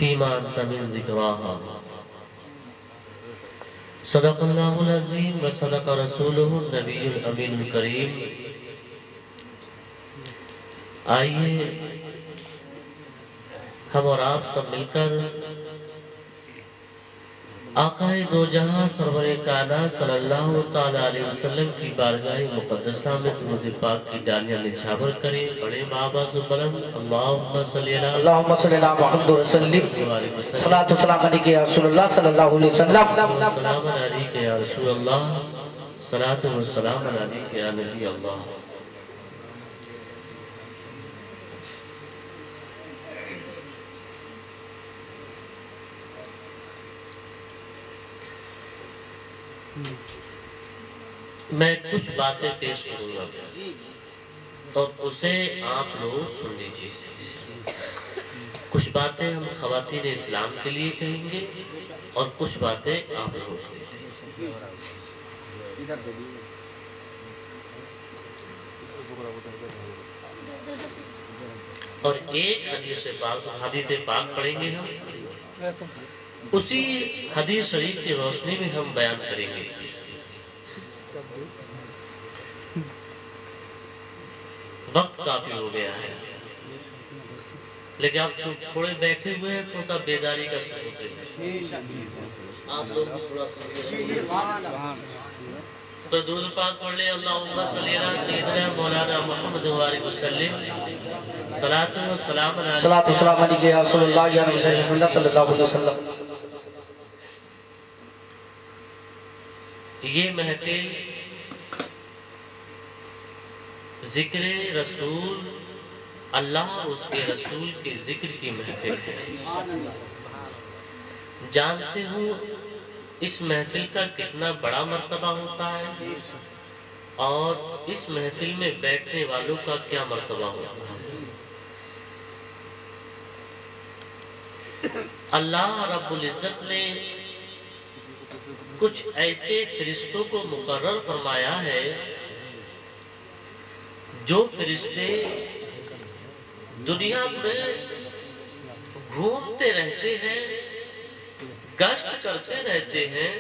فيما أنت من ذكراها صدق الله العظيم وصدق رسوله النبي الأمين الكريم۔ آئیے ہم اور آپ سب مل کر آقا دو جہاں سرور کائنات صلی اللہ تعالیٰ علیہ وسلم کی بارگاہ مقدسہ میں درود پاک کی ڈالیاں نچھاور کریں۔ بڑے بآواز و بلند اللہم صلی اللہ محمد رسول اللہ صلاۃ والسلام علیکہ یا رسول اللہ صلی اللہ علیہ وسلم۔ السلام علیکہ یا رسول اللہ، صلاۃ والسلام علیکہ یا نبی اللہ۔ میں کچھ باتیں پیش کروں گا اور اسے آپ لوگ سن لیجیے۔ کچھ باتیں ہم خواتین اسلام کے لیے کہیں گے اور کچھ باتیں آپ لوگوں کے لیے۔ اور ایک حدیث پاک پڑھیں گے ہم، اسی حدیث شریف کی روشنی میں ہم بیان کریں گے۔ وقت کافی ہو گیا ہے لیکن آپ جو تھوڑے بیٹھے ہوئے ہیں تھوڑا سا بیداری کا سبوت ہے، آپ لوگ بھی تھوڑا سا تو درود پاک پڑھ لیں۔ اللہم صلی علی سیدنا مولانا محمد وآلہ وسلم، صلاۃ والسلام علیکہ یا رسول اللہ یا نبی اللہ صلی اللہ علیہ وسلم۔ یہ محفل ذکر رسول اللہ اور اس کے رسول کے ذکر کی محفل ہے۔ جانتے ہو اس محفل کا کتنا بڑا مرتبہ ہوتا ہے اور اس محفل میں بیٹھنے والوں کا کیا مرتبہ ہوتا ہے۔ اللہ رب العزت نے کچھ ایسے فرشتوں کو مقرر فرمایا ہے جو فرشتے دنیا میں گھومتے رہتے ہیں، گشت کرتے رہتے ہیں،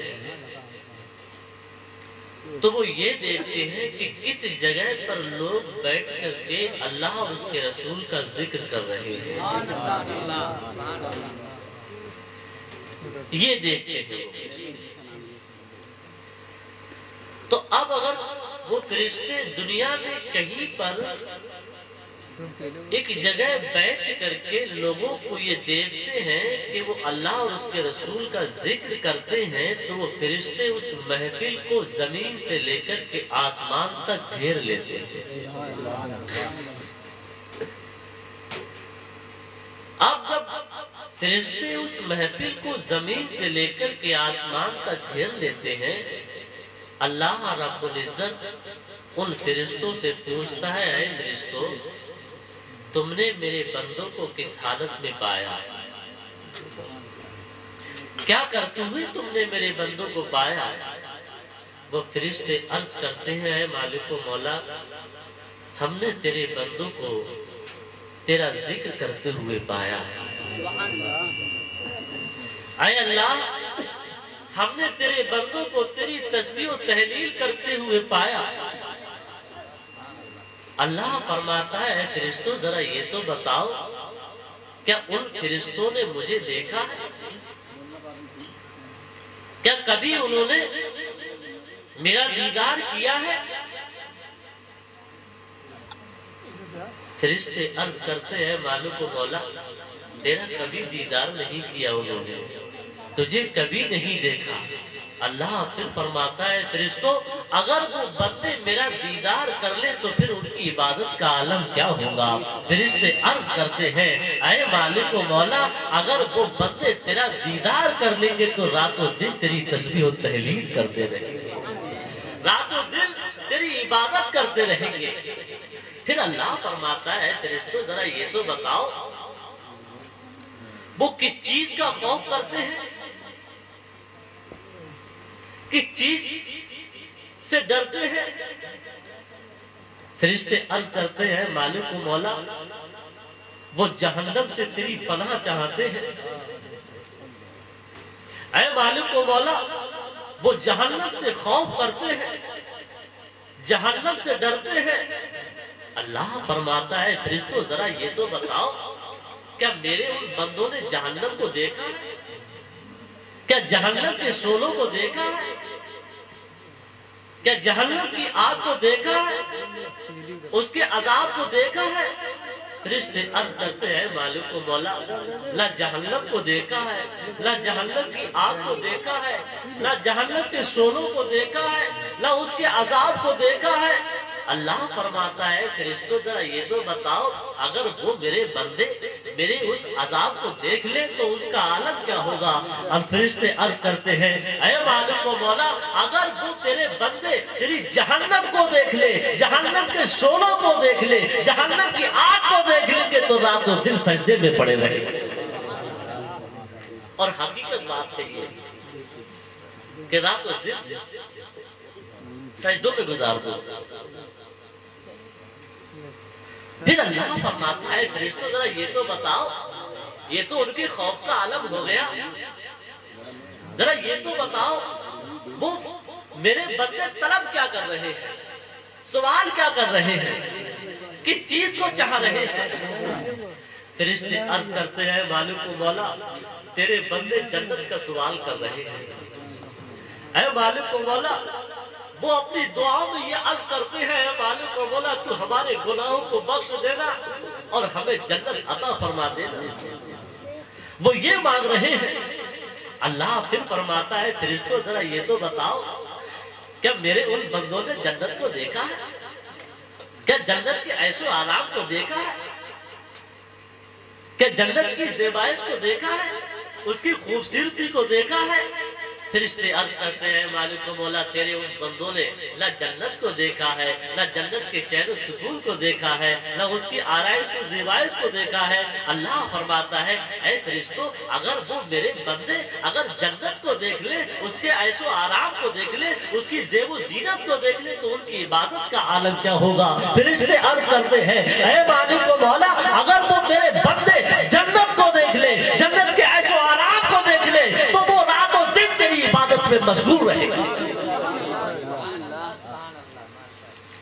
تو وہ یہ دیکھتے ہیں کہ کس جگہ پر لوگ بیٹھ کر کے اللہ اور اس کے رسول کا ذکر کر رہے ہیں، یہ دیکھتے ہیں۔ تو اب اگر وہ فرشتے دنیا میں کہیں پر ایک جگہ بیٹھ کر کے لوگوں کو یہ دیکھتے ہیں کہ وہ اللہ اور اس کے رسول کا ذکر کرتے ہیں، تو وہ فرشتے اس محفل کو زمین سے لے کر کے آسمان تک گھیر لیتے ہیں۔ اب جب فرشتے اس محفل کو زمین سے لے کر کے آسمان تک گھیر لیتے ہیں، اللہ رب العزت ان فرشتوں سے پوچھتا ہے، اے فرشتوں تم نے میرے بندوں کو کس حالت میں پایا، کیا کرتے ہوئے تم نے میرے بندوں کو پایا؟ وہ فرشتے عرض کرتے ہیں، اے مالک و مولا ہم نے تیرے بندوں کو تیرا ذکر کرتے ہوئے پایا۔ اے اللہ ہم نے تیرے بندوں کو تیری تسبیح و تہلیل کرتے ہوئے پایا۔ اللہ فرماتا ہے، فرشتوں ذرا یہ تو بتاؤ کیا ان فرشتوں نے مجھے دیکھا؟ کیا کبھی انہوں نے میرا دیدار کیا ہے؟ فرشتے عرض کرتے ہیں، مالک و مولا تیرا کبھی دیدار نہیں کیا انہوں نے، تجھے کبھی نہیں دیکھا۔ اللہ پھر فرماتا ہے، فرشتوں اگر وہ بندے میرا دیدار کر لے تو پھر ان کی عبادت کا عالم کیا ہوگا؟ فرشتے عرض کرتے ہیں، اے مالک و مولا اگر وہ بندے تیرا دیدار کر لیں گے تو رات و دن تیری تسبیح و تہلیل کرتے رہیں گے، رات و دن تیری عبادت کرتے رہیں گے۔ پھر اللہ فرماتا ہے، فرشتوں ذرا یہ تو بتاؤ وہ کس چیز کا خوف کرتے ہیں، کس چیز سے ڈرتے ہیں؟ فرشتے عرض کرتے ہیں، مالک و مولا وہ جہنم سے تیری پناہ چاہتے ہیں۔ اے مالک و مولا، وہ جہنم سے خوف کرتے ہیں، جہنم سے ڈرتے ہیں۔ اللہ فرماتا ہے فرشتوں ذرا یہ تو بتاؤ، کیا میرے ان بندوں نے جہنم کو دیکھا ہے؟ کیا جہنم کے شعلوں کو دیکھا ہے؟ کیا جہنم کی آگ کو دیکھا ہے؟ اس کے عذاب کو دیکھا ہے؟ فرشتے عرض کرتے ہیں مالک و مولا، نہ جہنم کو دیکھا ہے، نہ جہنم کی آگ کو دیکھا ہے، نہ جہنم کے شعلوں کو دیکھا ہے، نہ اس کے عذاب کو دیکھا ہے۔ اللہ فرماتا ہے فرشتوں ذرا یہ تو بتاؤ، اگر وہ میرے بندے میرے اس عذاب کو دیکھ لے تو ان کا عالم کیا ہوگا؟ اور فرشتے عرض کرتے ہیں اے مالک و مولا، اگر وہ تیرے بندے تیری جہنم کو دیکھ لے، جہنم کے شعلوں کو دیکھ لے، جہنم کی آگ کو دیکھ لیں گے تو رات و دن سجدے میں پڑے رہیں گے۔ اور حقیقت بات ہے یہ کہ رات و دن سجدوں میں گزار دو۔ پھر اللہ فرماتا ہے فرشتوں ذرا یہ تو بتاؤ، یہ تو ان کے خوف کا عالم ہو گیا، ذرا یہ تو بتاؤ وہ میرے بندے طلب کیا کر رہے ہیں، سوال کیا کر رہے ہیں، کس چیز کو چاہ رہے ہیں؟ فرشتے عرض کرتے ہیں مالک و مولا، تیرے بندے جنت کا سوال کر رہے ہیں۔ اے مالک و مولا، وہ اپنی دعاؤں میں یہ عرض کرتے ہیں اے مالک و مولا، تو ہمارے گناہوں کو بخش دینا اور ہمیں جنت عطا فرما دینا، وہ یہ مانگ رہے ہیں۔ اللہ پھر فرماتا ہے فرشتوں ذرا یہ تو بتاؤ، کیا میرے ان بندوں نے جنت کو دیکھا ہے؟ کیا جنت کے عیش و آرام کو دیکھا ہے؟ کیا جنت کی زیبائش کو دیکھا ہے؟ اس کی خوبصورتی کو دیکھا ہے؟ فرشتے عرض کرتے ہیں مالک و مولا، تیرے ان بندوں نے نہ جنت کو دیکھا ہے، نہ جنت کے چین و سکون کو دیکھا ہے، نہ اس کی آرائش و زیبائش کو دیکھا ہے۔ اللہ فرماتا ہے اے فرشتوں، اگر وہ میرے بندے اگر جنت کو دیکھ لے، اس کے عیش و آرام کو دیکھ لے، اس کی زیب و زینت کو دیکھ لے تو ان کی عبادت کا عالم کیا ہوگا؟ فرشتے عرض کرتے ہیں اے مالک و مولا، اگر وہ میرے بندے جنت کو دیکھ لے، جنت کے عیش و آرام کو دیکھ لے تو وہ رات و دن تیری عبادت میں مشغول رہے گا۔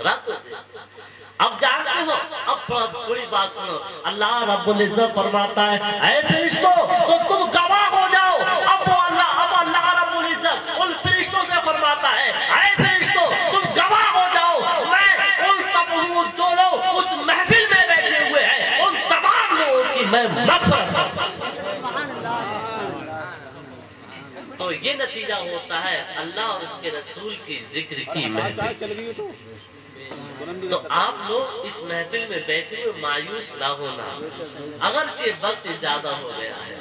رات و دن اب جانتے ہو، اب تھوڑا بڑی بات سنو، اللہ رب العزت فرماتا ہے اے فرشتوں تو تم گواہ ہو جاؤ۔ اب اللہ رب العزت ان فرشتوں سے فرماتا ہے اے فرشتوں تم گواہ ہو جاؤ، میں ان جو لوگ اس محفل میں بیٹھے ہوئے ہیں ان تمام لوگوں کی میں مغفرت کرتا ہوں۔ تو یہ نتیجہ ہوتا ہے اللہ اور اس کے رسول کی ذکر کی محفل۔ تو آپ لوگ اس محفل میں بیٹھے ہوئے مایوس نہ ہونا، اگرچہ وقت زیادہ ہو گیا ہے۔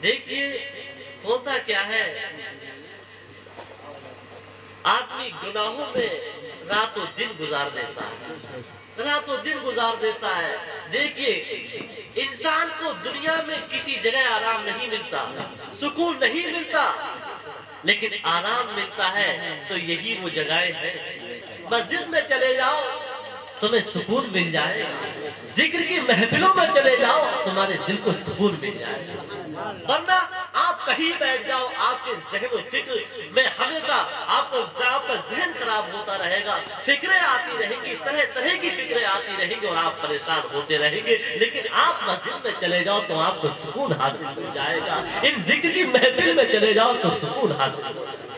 دیکھیے ہوتا کیا ہے، آدمی گناہوں میں رات و دن گزار دیتا ہے، رات و دن گزار دیتا ہے۔ دیکھیے انسان کو دنیا میں کسی جگہ آرام نہیں ملتا، سکون نہیں ملتا، لیکن آرام ملتا ہے تو یہی وہ جگہیں ہیں۔ مسجد میں چلے جاؤ تمہیں سکون مل جائے گا، ذکر کی محفلوں میں چلے جاؤ تمہارے دل کو سکون مل جائے گا، ورنہ آپ کہیں بیٹھ جاؤ آپ کے ذہن و فکر میں ہمیشہ آپ کا ذہن خراب ہوتا رہے گا، فکریں آتی رہیں گی، طرح طرح کی فکریں آتی رہیں گی اور آپ پریشان ہوتے رہیں گے۔ لیکن آپ مسجد میں چلے جاؤ تو آپ کو سکون حاصل ہو جائے گا، ان ذکر کی محفل میں چلے جاؤ تو سکون حاصل ہو جائے گا۔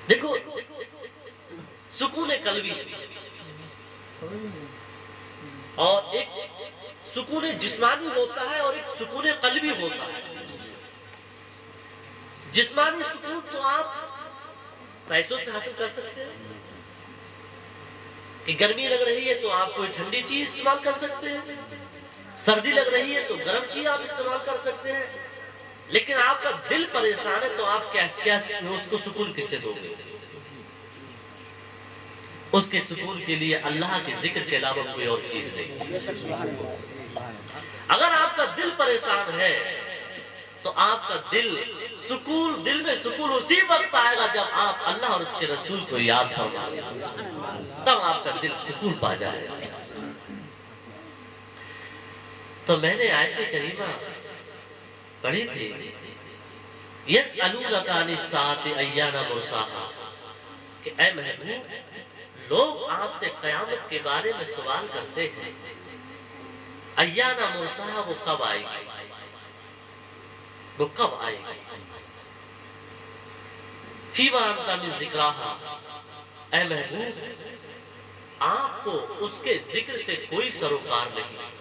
دیکھو سکون قلبی اور ایک سکون جسمانی ہوتا ہے اور ایک سکون قلبی ہوتا ہے۔ جسمانی سکون تو آپ پیسوں سے حاصل کر سکتے ہیں کہ گرمی لگ رہی ہے تو آپ کوئی ٹھنڈی چیز استعمال کر سکتے ہیں، سردی لگ رہی ہے تو گرم چیز آپ استعمال کر سکتے ہیں، لیکن آپ کا دل پریشان ہے تو آپ کیا اس کو سکون کس سے دو گے؟ اس کے سکون کے لیے اللہ کے ذکر کے علاوہ کوئی اور چیز نہیں۔ اگر آپ کا دل پریشان ہے تو آپ کا دل میں سکون اسی وقت آئے گا جب آپ اللہ اور اس کے رسول کو یاد فرمائیں گے، تب آپ کا دل سکون پا جائے گا۔ تو میں نے آیت کریمہ پڑھی تھی، یسألونک عن الساعۃ ایان مرساہا، کہ اے محبوب لوگ آپ سے قیامت کے بارے میں سوال کرتے ہیں، ایان مرساہا، وہ کب آئے گی، وہ کب آئے گی، فیما انت من ذکراہا، اے محبوب آپ کو اس کے ذکر سے کوئی سروکار نہیں۔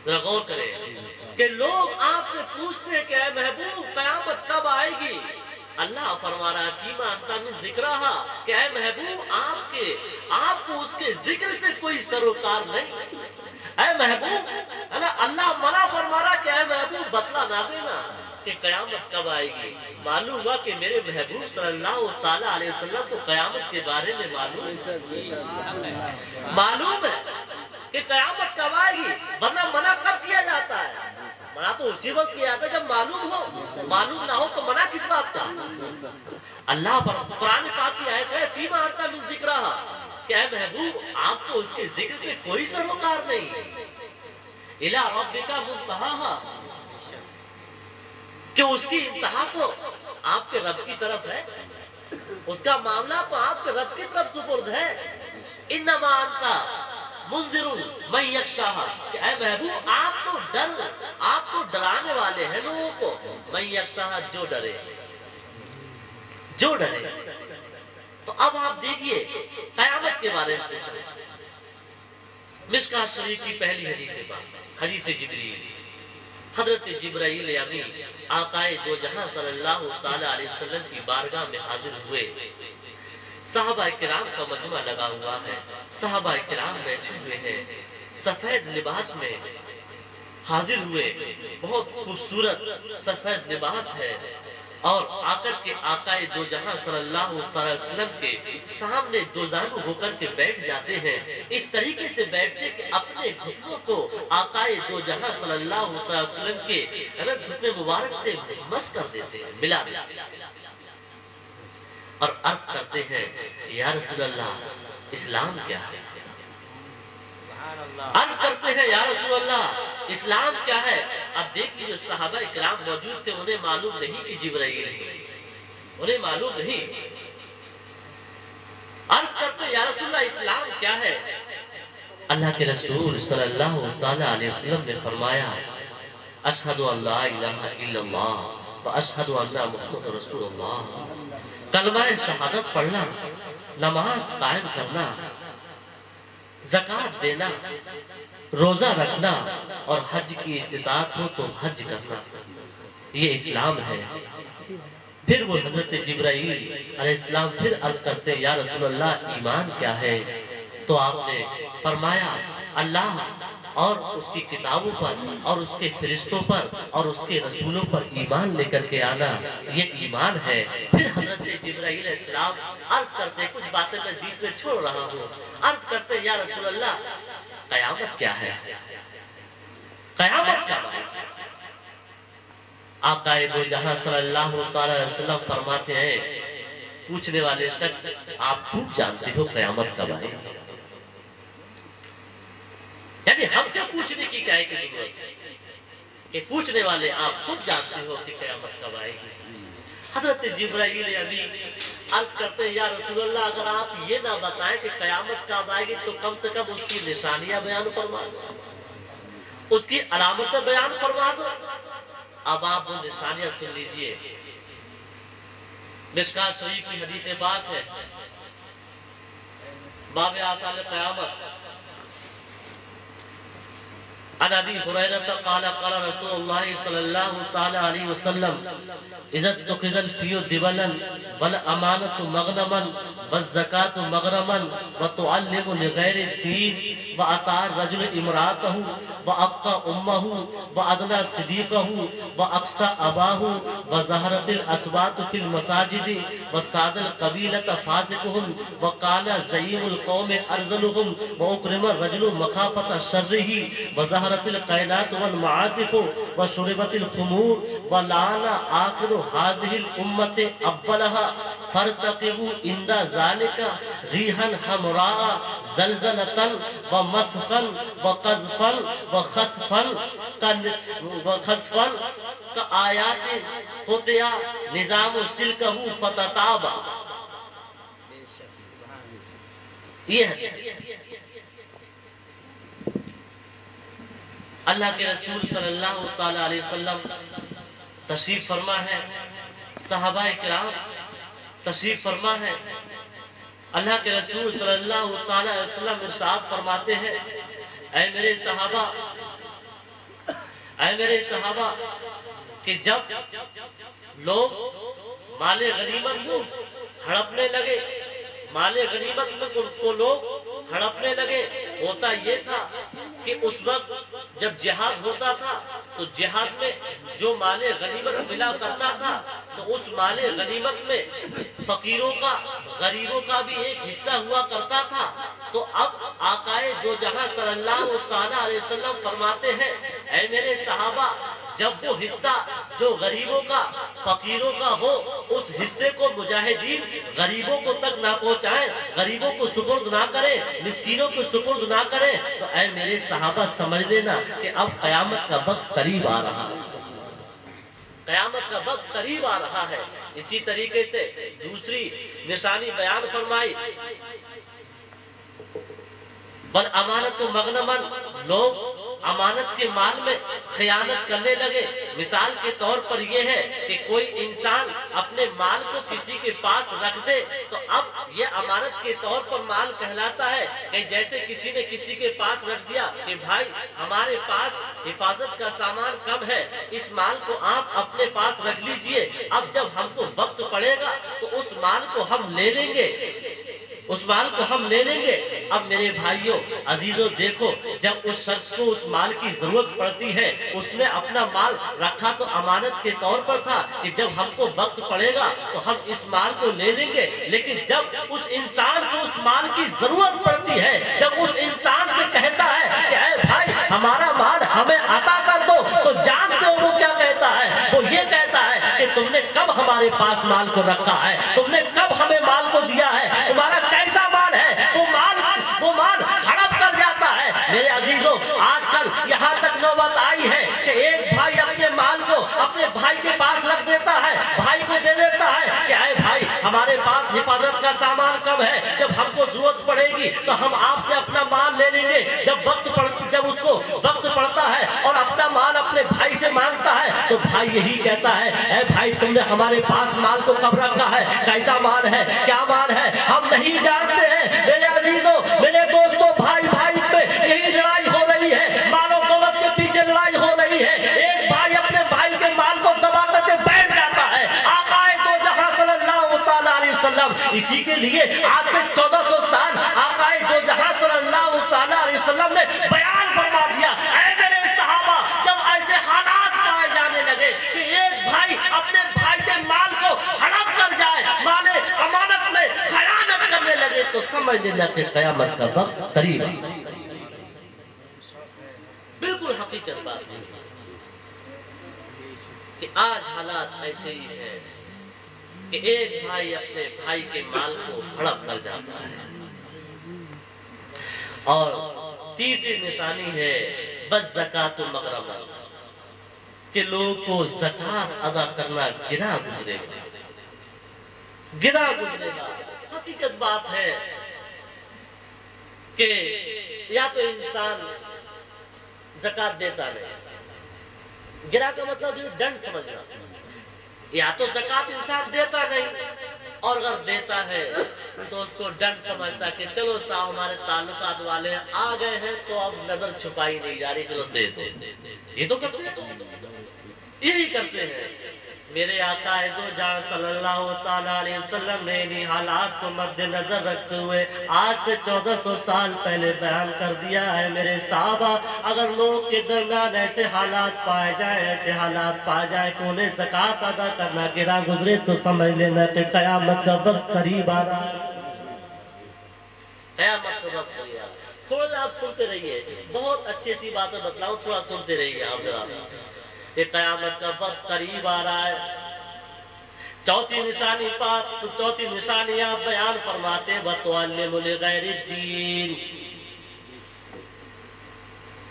ذرا غور کریں کہ لوگ آپ سے پوچھتے ہیں کہ اے محبوب قیامت کب آئے گی، اللہ فرما رہا ہے فیما انت من ذکراہا، کہ اے محبوب آپ کو اس کے ذکر سے کوئی سروکار نہیں۔ اے محبوب اللہ منع فرما رہا کہ اے محبوب بتلا نہ دینا کہ قیامت کب آئے گی۔ معلوم ہوا کہ میرے محبوب صلی اللہ تعالیٰ علیہ وسلم کو قیامت کے بارے میں معلوم ہے کہ قیامت کب آئے گی، ورنہ منع کب کیا جاتا ہے؟ منع تو اسی وقت کیا جاتا ہے جب معلوم ہو، معلوم نہ ہو تو منع کس بات کا؟ اللہ پر قرآن پاک کی آیت ہے فیما انت من ذکرہا، کہ اے محبوب آپ کو اس کے ذکر سے کوئی سروکار نہیں۔ الی ربک منتہاہا، کہ اس کی انتہا تو آپ کے رب کی طرف ہے، اس کا معاملہ تو آپ کے رب کی طرف سپرد ہے۔ انما انت منذر من یخشاہا، کہ اے محبوب آپ تو ڈرانے والے ہیں لوگوں کو، من یخشاہا، جو ڈرے۔ تو اب آپ دیکھیے قیامت کے بارے میں پوچھا، مشکاۃ شریف کی پہلی حدیث جبریل، حضرت جبرائیل امین آقائے دو جہاں صلی اللہ تعالیٰ علیہ وسلم کی بارگاہ میں حاضر ہوئے۔ صحابہ کرام کا مجمع لگا ہوا ہے، صحابہ کرام بیٹھے ہوئے ہیں، سفید لباس میں حاضر ہوئے، بہت خوبصورت سفید لباس ہے، اور آ کر کے آقائے دو جہاں صلی اللہ تعالی وسلم کے سامنے دو زانو ہو کر کے بیٹھ جاتے ہیں۔ اس طریقے سے بیٹھتے کہ اپنے گھٹنوں کو آقائے دو جہاں صلی اللہ تعالی وسلم کے گھٹنے مبارک سے مس کر دیتے ہیں، ملا دیتے ہیں، اور عرض کرتے ہیں یا رسول اللہ اسلام کیا ہے؟ عرض کرتے ہیں یا رسول اللہ اسلام کیا ہے؟ اب دیکھیے جو صحابہ اکرام موجود تھے انہیں معلوم نہیں کہ جبرائیل ہے، انہیں معلوم نہیں۔ عرض کرتے ہیں یا رسول اللہ اسلام کیا ہے؟ اللہ کے رسول صلی اللہ تعالیٰ علیہ وسلم نے فرمایا اشہد ان لا الہ الا اللہ و اشہد ان محمد رسول اللہ، کلمہ شہادت پڑھنا، نماز قائم کرنا، زکوٰۃ دینا، روزہ رکھنا، اور حج کی استطاعت ہو تو حج کرنا، یہ اسلام ہے۔ پھر وہ حضرت جبرائیل علیہ السلام پھر عرض کرتے یا رسول اللہ ایمان کیا ہے؟ تو آپ نے فرمایا اللہ اور اس کی کتابوں پر اور اس کے فرشتوں پر اور اس کے رسولوں پر ایمان لے کر کے آنا، یہ ایمان ہے۔ پھر حضرت جبرائیل علیہ السلام عرض کرتے، کچھ باتیں میں بیچ میں چھوڑ رہا ہوں، عرض کرتے یا رسول اللہ قیامت کیا ہے؟ قیامت کیا ہے؟ آقا دو جہاں صلی اللہ تعالی علیہ وسلم فرماتے ہیں پوچھنے والے شخص آپ خوب جانتے ہو قیامت کب آئے گی؟ یعنی ہم سے پوچھنے کی کیا ہے کہ ضرورت ہے کہ پوچھنے والے آپ خود جانتے ہو کہ قیامت کب آئے گی۔ حضرت جبرائیل امین عرض کرتے ہیں یا رسول اللہ اگر آپ یہ نہ بتائیں کہ قیامت کب آئے گی تو کم سے کم اس کی نشانیاں بیان فرما دو، اس کی علامتیں بیان فرما دو۔ اب آپ وہ نشانیاں سن لیجئے۔ مشکاۃ شریف کی حدیث پاک ہے، باب آثار قیامت، عن ابی ہریرہ قال قال رسول اللہ صلی اللہ تعالی علیہ وسلم اذا اتخذ الفی دبلا والامانۃ مغنما والزکاۃ مغرما وتعلم لغیر الدین واطاع الرجل امرأته وابقى امه وادنى صديقه واقصى اباه وظهرت الاصوات في المساجد وساد القبيلة فاسقهم وقال زعيم القوم ارذلهم واكرم الرجل مخافة شره وظهرت القينات والمعازف وشربت الخمور ولعن آخر هذه الأمة أولها فارتقبوا عند ذلك ريحا حمراء زلزلة ومسخا وقذفا وخسفا خسفن کا آیات ہوتیا نظام سلکہو فتتابا. یہ حدیث اللہ کے رسول صلی اللہ تعالی علیہ وسلم تشریف فرما ہے، صحابہ کرام تشریف فرما ہے. اللہ کے رسول صلی اللہ تعالی علیہ وسلم ارشاد فرماتے ہیں، اے میرے صحابہ کہ جب لوگ مال غنیمت کو ہڑپنے لگے، مال غنیمت میں کو لوگ ہڑپنے لگے، ہوتا یہ تھا کہ اس وقت جب جہاد ہوتا تھا تو جہاد میں جو مال غنیمت ملا کرتا تھا تو اس مال غنیمت میں فقیروں کا، غریبوں کا بھی ایک حصہ ہوا کرتا تھا. تو اب آقائے دو جہاں صلی اللہ تعالیٰ علیہ وسلم فرماتے ہیں، اے میرے صحابہ جب وہ حصہ جو غریبوں کا، فقیروں کا ہو، اس حصے کو مجاہدین غریبوں کو تک نہ پہنچائیں، غریبوں کو سپرد نہ کریں، مسکینوں کو سپرد نہ کریں، تو اے میرے صحابہ سمجھ لینا کہ اب قیامت کا وقت قریب آ رہا ہے، قیامت کا وقت قریب آ رہا ہے. اسی طریقے سے دوسری نشانی بیان فرمائی، بل امانت و مغنمن، لوگ امانت کے مال میں خیانت کرنے لگے. مثال کے طور پر یہ ہے کہ کوئی انسان اپنے مال کو کسی کے پاس رکھ دے تو اب یہ امانت کے طور پر مال کہلاتا ہے کہ جیسے کسی نے کسی کے پاس رکھ دیا کہ بھائی ہمارے پاس حفاظت کا سامان کم ہے، اس مال کو آپ اپنے پاس رکھ لیجئے، اب جب ہم کو وقت پڑے گا تو اس مال کو ہم لے لیں گے، اس مال کو ہم لے لیں گے. اب میرے بھائیوں عزیزوں دیکھو، جب اس شخص کو اس مال کی ضرورت پڑتی ہے، اس نے اپنا مال رکھا تو امانت کے طور پر تھا کہ جب ہم کو وقت پڑے گا تو ہم اس مال کو لے لیں گے. لیکن جب اس انسان کو اس مال کی ضرورت پڑتی ہے، جب اس انسان سے کہتا ہے کہ اے بھائی ہمارا مال ہمیں عطا کر دو، تو جانتے ہو وہ کیا کہتا ہے؟ وہ یہ کہتا ہے کہ تم نے کب ہمارے پاس مال کو رکھا ہے، تم نے کب ہمیں مال کو دیا ہے، تمہارا کیسا مال ہے؟ وہ مال ہڑپ کر جاتا ہے. میرے عزیزوں آج کل یہاں تک نوبت آئی ہے کہ ایک بھائی اپنے مال کو اپنے بھائی کے پاس رکھ دیتا ہے، بھائی کو دے دیتا ہے کہ اے بھائی ہمارے پاس حفاظت کا سامان کم ہے، جب ہم کو ضرورت پڑے گی تو ہم آپ سے اپنا مال لے لیں گے. جب اس کو وقت پڑتا ہے اور اپنا مال اپنے بھائی سے مانگتا ہے تو بھائی یہی کہتا ہے، اے بھائی تم نے ہمارے پاس مال کو کب رکھا ہے، کیسا مال ہے، کیا مال ہے، ہم نہیں جانتے ہیں. میرے عزیزوں میرے دوستوں بھائی میں یہی لڑائی ہو رہی ہے، مال و دولت کے پیچھے لڑائی ہو رہی ہے. ایک بھائی اپنے بھائی کے مال کو دبا کر کے بیٹھ جاتا ہے. آقا دو جہاں صلی اللہ تعالی علیہ وسلم اسی کے لیے آج سے 1400 سال آقا دو جہاں صلی اللہ تعالی علیہ وسلم نے بیان فرما دیا، اے میرے صحابہ جب ایسے حالات پائے جانے لگے کہ ایک بھائی اپنے بھائی کے مال کو ہڑپ کر جائے، مال امانت میں خیانت کرنے لگے، تو سمجھ لینا کہ قیامت کا وقت قریب ہے. بالکل حقیقت بات ہے کہ آج حالات ایسے ہی ہے کہ ایک بھائی اپنے بھائی کے مال کو ہڑپ کر جاتا ہے. اور تیسری نشانی ہے بس زکات مغرمہ، کہ لوگوں کو زکات ادا کرنا گرا گزرے گا. حقیقت بات ہے کہ یا تو انسان زکات دیتا نہیں، گرا کا مطلب جو ڈنڈ سمجھنا، یا تو زکات انسان دیتا نہیں اور اگر دیتا ہے تو اس کو ڈنڈ سمجھتا کہ چلو صاحب ہمارے تعلقات والے آ گئے ہیں تو اب نظر چھپائی نہیں جا رہی، چلو دے دو. یہ تو کرتے ہیں، یہی کرتے ہیں. میرے آقا دو جہاں صلی اللہ تعالیٰ علیہ وسلم نے انہی حالات کو مد نظر رکھتے ہوئے آج سے 1400 سال پہلے بیان کر دیا ہے. میرے صحابہ اگر لوگ کے درمیان ایسے حالات پائے جائیں کہ انہیں زکات ادا کرنا گرا گزرے تو سمجھ لینا کہ قیامت کا وقت قریب آ رہا ہے. قیامت کا وقت قریب آ رہا ہے. تھوڑا سا آپ سنتے رہیے، بہت اچھی اچھی باتیں بتلاؤں، تھوڑا سنتے رہیے آپ ذرا. کہ قیامت کا وقت قریب آ رہا ہے. چوتھی نشانی آپ بیان فرماتے وَتُعَلِّمُ لِغَيْرِ الدِّينِ،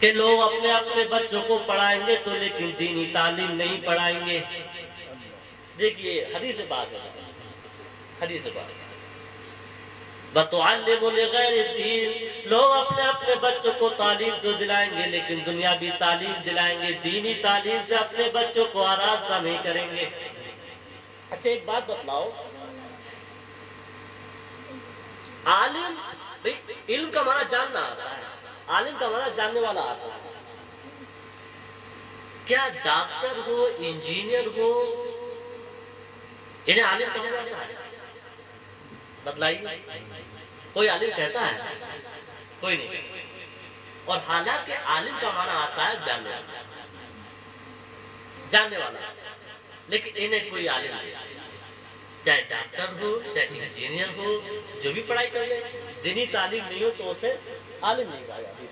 کہ لوگ اپنے اپنے بچوں کو پڑھائیں گے تو لیکن دینی تعلیم نہیں پڑھائیں گے. دیکھیے حدیث بات ہے، حدیث بات ہے. وَتُعَلِّمُ لِغَيْرِ الدِّينِ، لوگ اپنے اپنے بچوں کو تعلیم تو دلائیں گے لیکن دنیاوی تعلیم دلائیں گے، دینی تعلیم سے اپنے بچوں کو آراستہ نہیں کریں گے. اچھا ایک بات بتلاؤ، عالم علم کا معنی جاننا آتا ہے، عالم کا معنی جاننے والا آتا ہے. کیا ڈاکٹر ہو، انجینئر ہو، انہیں عالم کہا جاتا ہے؟ بتلائیے، کوئی عالم کہتا ہے؟ کوئی نہیں. اور حالانکہ عالم کا معنی آتا ہے جاننے والا، جاننے والا، لیکن انہیں کوئی عالم نہیں. چاہے ڈاکٹر ہو، چاہے انجینئر ہو، جو بھی پڑھائی کر لے، دینی تعلیم نہیں ہو تو اسے عالم نہیں کہا جاتا.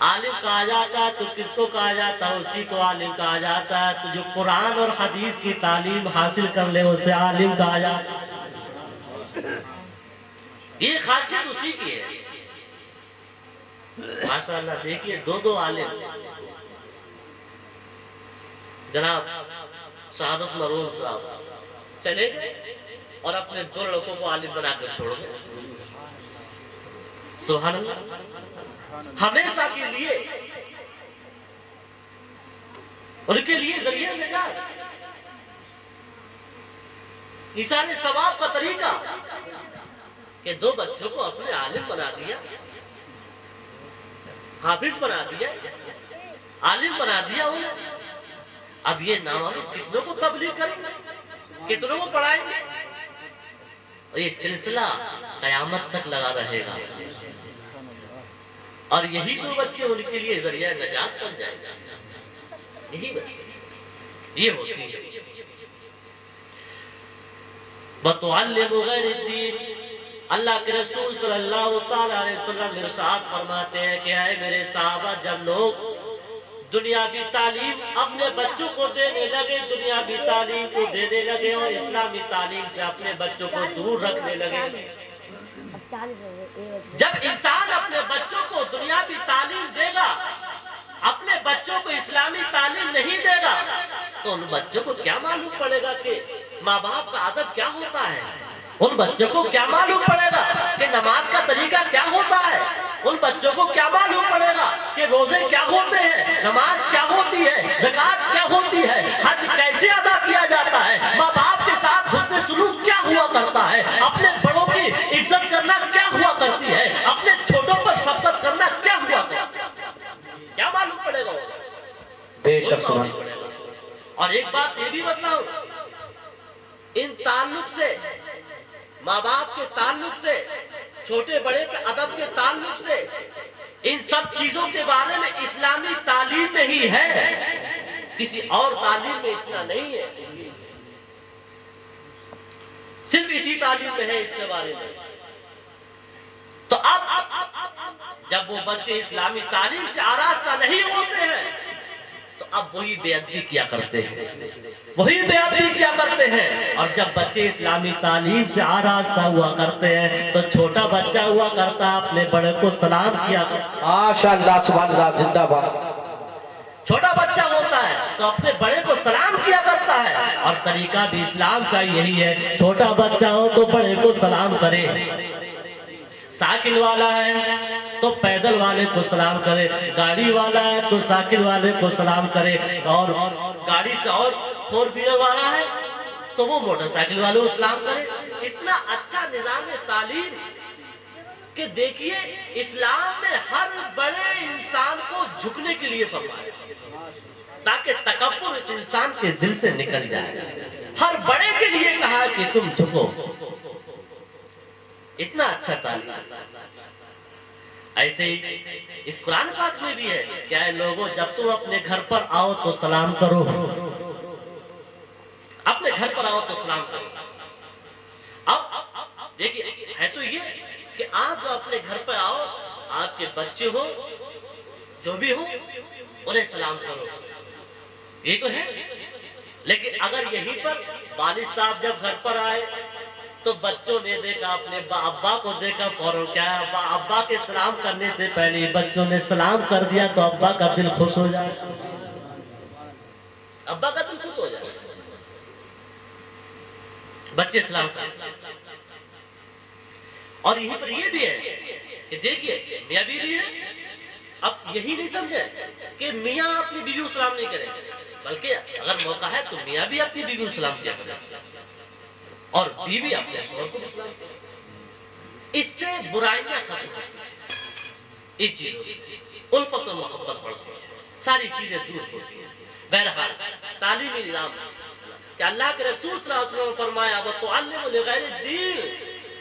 عالم کہا جاتا ہے تو کس کو کہا جاتا ہے؟ اسی کو عالم کہا جاتا ہے تو جو قرآن اور حدیث کی تعلیم حاصل کر لے اسے عالم کہا جاتا ہے. یہ خاصیت اسی کی ہے. ماشاءاللہ دیکھیے دو عالم، جناب سعادت مرحوم صاحب چلے گئے اور اپنے 2 لڑکوں کو عالم بنا کر چھوڑ گئے. سبحان اللہ. ہمیشہ کے لیے ان کے لیے ذریعہ نجات، ایثار ثواب کا طریقہ کہ 2 بچوں کو اپنے عالم بنا دیا، حافظ بنا دیا، عالم بنا دیا انہیں. اب یہ نامعلوم کتنوں کو تبلیغ کریں گے، کتنوں کو پڑھائیں گے، اور یہ سلسلہ قیامت تک لگا رہے گا. اور یہی 2 بچے ان کے لیے ذریعہ نجات بن جائیں گے. یہی بچے، یہ ہوتی ہے. وَتُعَلِّمُ غَيْرِ الدِّينِ، اللہ کے رسول صلی اللہ تعالیٰ علیہ وسلم ارشاد فرماتے ہیں کہ اے میرے صحابہ، جب لوگ دنیاوی تعلیم اپنے بچوں کو دینے لگے، دنیاوی تعلیم کو دینے لگے اور اسلامی تعلیم سے اپنے بچوں کو دور رکھنے لگے، جب انسان اپنے بچوں کو دنیاوی تعلیم دے گا، اپنے بچوں کو اسلامی تعلیم نہیں دے گا، تو ان بچوں کو کیا معلوم پڑے گا کہ ماں باپ کا ادب کیا ہوتا ہے؟ ان بچوں کو کیا معلوم پڑے گا کہ نماز کا طریقہ کیا ہوتا ہے؟ ان بچوں کو کیا معلوم پڑے گا کہ روزے کیا ہوتے ہیں، نماز کیا ہوتی ہے، زکوٰۃ کیا ہوتی ہے، حج کیسے ادا کیا جاتا ہے، ماں باپ کے ساتھ حسن سلوک کیا ہوا کرتا ہے، اپنے بڑوں کی عزت کرنا کیا ہوا کرتی ہے، اپنے چھوٹوں پر شفقت کرنا کیا ہوا کرتا ہے، کیا معلوم پڑے گا؟ بے شک سبحان. اور ایک بات یہ بھی بتلاؤ، ان تعلق سے، ماں باپ کے تعلق سے، چھوٹے بڑے کے ادب کے تعلق سے، ان سب چیزوں کے بارے میں اسلامی تعلیم میں ہی ہے، کسی اور تعلیم میں اتنا نہیں ہے. صرف اسی تعلیم میں ہے اس کے بارے میں. تو اب جب وہ بچے اسلامی تعلیم سے آراستہ نہیں ہوتے ہیں تو اب وہی بے ادبی کیا کرتے ہیں، وہی بے ادبی کیا کرتے ہیں. اور جب بچے اسلامی تعلیم سے آراستہ ہوا کرتے ہیں تو چھوٹا بچہ ہوا کرتا ہے اپنے بڑے کو سلام کیا کرتا ہے. ماشاءاللہ سبحان اللہ، زندہ باد. چھوٹا بچہ ہوتا ہے تو اپنے بڑے کو سلام کیا کرتا ہے، اور طریقہ بھی اسلام کا یہی ہے، چھوٹا بچہ ہو تو بڑے کو سلام کرے، سائیکل والا ہے تو پیدل والے کو سلام کرے، گاڑی والا ہے تو سائیکل والے کو سلام کرے، اور گاڑی سے اور 4 ویلر والا ہے تو وہ موٹر سائیکل والے کو سلام کرے. اتنا اچھا نظام تعلیم کہ دیکھیے اسلام نے ہر بڑے انسان کو جھکنے کے لیے فرمایا تاکہ تکبر اس انسان کے دل سے نکل جائے. ہر بڑے کے لیے کہا کہ تم جھکو. اتنا اچھا تعلیم. ایسے ہی اس قرآن پاک میں بھی ہے کہ اے لوگوں، جب تم اپنے گھر پر آؤ تو سلام کرو، اپنے گھر پر آؤ تو سلام کرو. اب دیکھیے ہے تو یہ کہ آپ جو اپنے گھر پر آؤ، آپ کے بچے ہو جو بھی ہو انہیں سلام کرو، یہ تو ہے. لیکن اگر یہیں پر والد صاحب جب گھر پر آئے تو بچوں نے دیکھا اپنے ابا کو دیکھا، فوراً کیا ابا کے سلام کرنے سے پہلے بچوں نے سلام کر دیا تو ابا کا دل خوش ہو جائے، ابا کا دل خوش ہو جائے، بچے سلام کرتے۔ اور یہیں پر یہ بھی ہے کہ دیکھیے میاں بیوی ہے، اب یہی نہیں سمجھے کہ میاں اپنی بیوی کو سلام نہیں کرے، بلکہ اگر موقع ہے تو میاں بھی اپنی بیوی کو سلام کیا کرے اور بیوی اپنے شوہر کو بھی سلام کرے۔ اس سے برائیاں ختم ہوتی ہیں، اس چیزوں سے الفت و محبت بڑھتی ہے، ساری چیزیں دور ہوتی ہیں۔ بہرحال تعلیمی نظام کہ اللہ کے رسول صلی اللہ علیہ وسلم نے فرمایا وَتُعَلِّمُ لِغَيْرِ الدِّينِ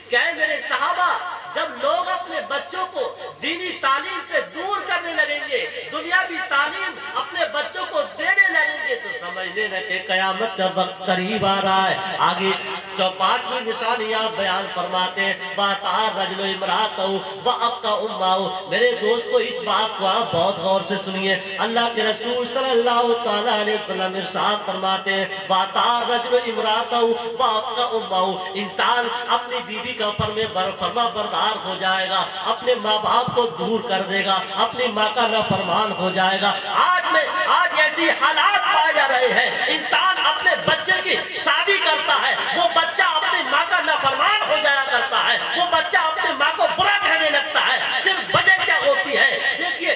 کہ اے میرے صحابہ جب لوگ اپنے بچوں کو دینی تعلیم سے دور کرنے لگیں گے، دنیاوی تعلیم اپنے بچوں کو دینے لگیں گے، تو سمجھ لینا کہ قیامت کا وقت قریب آ رہا ہے۔ آگے 5ویں نشانیاں بیان فرماتے ہیں وَأَطَاعَ الرَّجُلُ امْرَأَتَهُ وَأَبْقَى أُمَّهُ۔ میرے دوستو اس بات کو آپ بہت غور سے سنیے، اللہ کے رسول صلی اللہ تعالیٰ علیہ وسلم ارشاد فرماتے ہیں وَأَطَاعَ الرَّجُلُ امْرَأَتَهُ وَأَبْقَى أُمَّهُ، انسان اپنی بیوی کا فرما بردار ہو جائے گا، اپنے ماں باپ کو دور کر دے گا، اپنی ماں کا نافرمان ہو جائے گا۔ آج ایسی حالات پائے جا رہے ہیں، انسان اپنے بچے کی شادی کرتا ہے، وہ بچہ اپنی ماں کا نافرمان ہو جایا کرتا ہے، وہ بچہ اپنی ماں کو برا کہنے لگتا ہے۔ صرف وجہ کیا ہوتی ہے؟ دیکھیے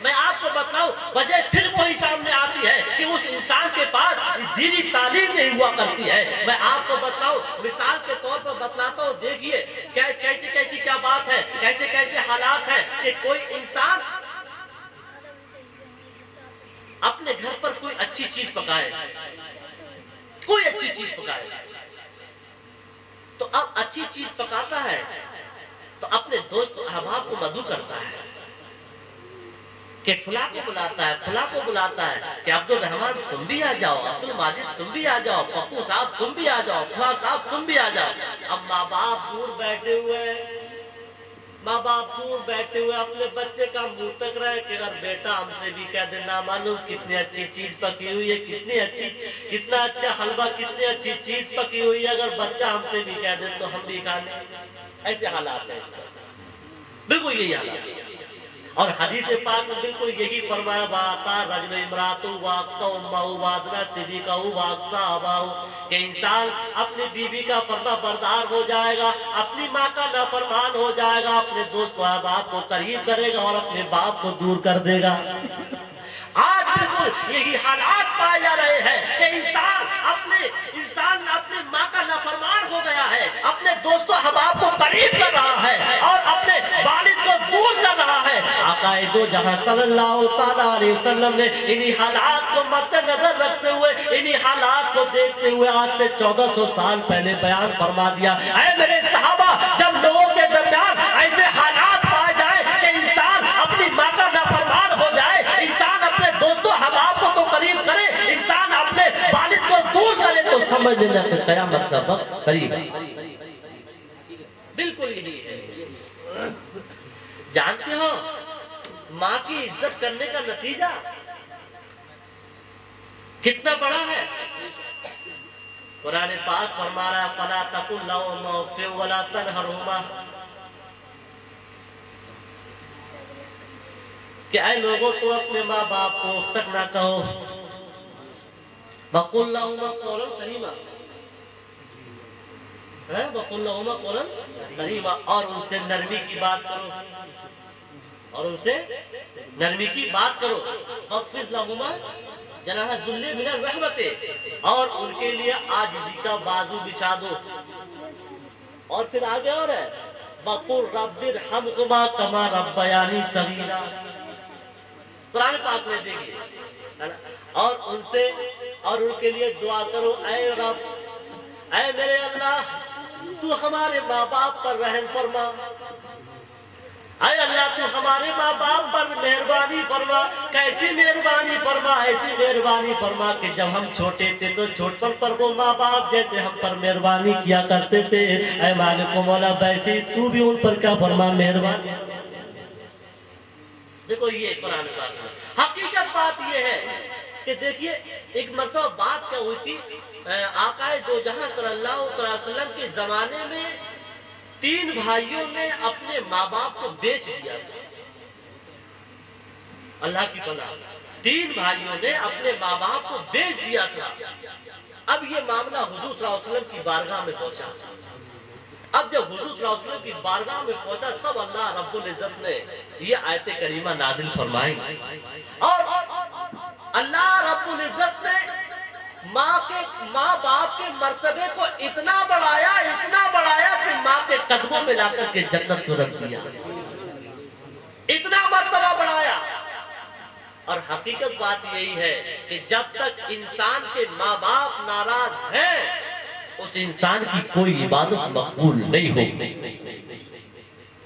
میں آپ کو بتلاؤں، وجہ پھر وہی سامنے آتی ہے کہ اس انسان کے پاس دینی تعلیم نہیں ہوا کرتی ہے۔ میں آپ کو بتلاؤں، مثال کے طور پر بتلاتا ہوں، دیکھیے کیسی کیا بات ہے، کیسے حالات ہیں کہ کوئی انسان اپنے گھر پر کوئی اچھی چیز پکائے، تو اب اچھی چیز پکاتا ہے تو اپنے دوست احباب کو مدعو کرتا ہے کہ فلاں کو بلاتا ہے کہ عبدالرحمن تم بھی آ جاؤ، عبدالماجد تم بھی آ جاؤ، پپو صاحب تم بھی آ جاؤ، فلاں صاحب تم بھی آ جاؤ۔ اب ماں باپ دور بیٹھے ہوئے اپنے بچے کا منہ تک رہے کہ اگر بیٹا ہم سے بھی کہہ دے نہ معلوم کتنی اچھی چیز پکی ہوئی ہے، کتنا اچھا حلوہ، کتنی اچھی چیز پکی ہوئی ہے، اگر بچہ ہم سے بھی کہہ دے تو ہم بھی کھا لیں۔ ایسے حالات ہیں اس پر، بالکل یہی حالات ہے۔ اور حدیث پاک میں بالکل یہی فرمایا وَأَطَاعَ الرَّجُلُ امْرَأَتَهُ وَأَبْقَى أُمَّهُ وَأَدْنَى صِدِيقَهُ وَأَقْصَى أَبَاهُ کہ انسان اپنی بیوی کا فرما بردار ہو جائے گا، اپنی ماں کا نافرمان ہو جائے گا، اپنے دوست و احباب کو قریب کرے گا اور اپنے باپ کو دور کر دے گا۔ آج بالکل یہی حالات پائے جا رہے ہیں کہ انسان اپنے ماں کا نافرمان ہو گیا ہے، اپنے دوست و احباب کو قریب کر رہا ہے اور اپنے والد کو دور کر رہا ہے۔ آقا دو جہاں صلی اللہ تعالیٰ علیہ وسلم نے انہی حالات کو مد نظر رکھتے ہوئے، انہی حالات کو دیکھتے ہوئے آج سے 1400 سال پہلے بیان فرما دیا اے میرے صحابہ جب لوگوں کے درمیان ایسے حالات پائے جائے کہ انسان اپنی ماں کا نافرمان ہو جائے، انسان اپنے دوستوں حباب کو تو قریب کرے، انسان اپنے والد کو دور کرے، تو سمجھ لینا کہ قیامت کا وقت قریب ہے۔ بالکل یہی ہے۔ جانتے ہو ماں کی عزت کرنے کا نتیجہ کتنا بڑا ہے؟ قرآن پاک فرما رہا ہے فَلَا تَقُلْ لَهُمَا أُفٍّ وَلَا تَنْهَرْهُمَا کہ اے لوگوں تو اپنے ماں باپ کو اف تک نہ کہو، وَقُلْ لَهُمَا قَوْلًا كَرِيمًا وَقُلْ لَهُمَا قَوْلًا كَرِيمًا اور ان سے نرمی کی بات کرو، وَاخْفِضْ لَهُمَا جناح الذل من الرحمت اور ان کے لیے عاجزی کا بازو بچھا دو۔ اور پھر آگے اور ہے وَقُلْ رَبِّ ارْحَمْهُمَا كَمَا رَبَّيَانِي صَغِيرًا قرآن پاک میں دیکھیے اور ان کے لیے دعا کرو اے رب، اے میرے اللہ تو ہمارے ماں باپ پر رحم فرما، اے اللہ تو ہمارے ماں باپ پر مہربانی فرما۔ کیسی مہربانی فرما؟ ایسی مہربانی فرما کہ جب ہم چھوٹے تھے تو چھوٹپن پر وہ ماں باپ جیسے ہم پر مہربانی کیا کرتے تھے، اے مالک و مولا ویسے تو بھی ان پر کیا فرما مہربانی۔ دیکھو یہ قرآن پاک ہے۔ حقیقت بات یہ ہے کہ دیکھیے ایک مرتبہ بات کیا ہوئی تھی، آقا دو جہاں صلی اللہ علیہ وسلم کے زمانے میں 3 بھائیوں نے اپنے ماں باپ کو بیچ دیا تھا۔ اللہ کی پناہ، 3 بھائیوں نے اپنے ماں باپ کو بیچ دیا تھا۔ اب یہ معاملہ حضور صلی اللہ علیہ وسلم کی بارگاہ میں پہنچا۔ اب جب حضور صلی اللہ علیہ وسلم کی بارگاہ میں پہنچا تب اللہ رب العزت نے یہ آیت کریمہ نازل فرمائی، اور اللہ رب العزت نے ماں باپ کے مرتبے کو اتنا بڑھایا کہ ماں کے قدموں میں لا کر کے جنت کو رکھ دیا، اتنا مرتبہ بڑھایا۔ اور حقیقت بات یہی ہے کہ جب تک انسان کے ماں باپ ناراض ہیں اس انسان کی کوئی عبادت مقبول نہیں ہوگی،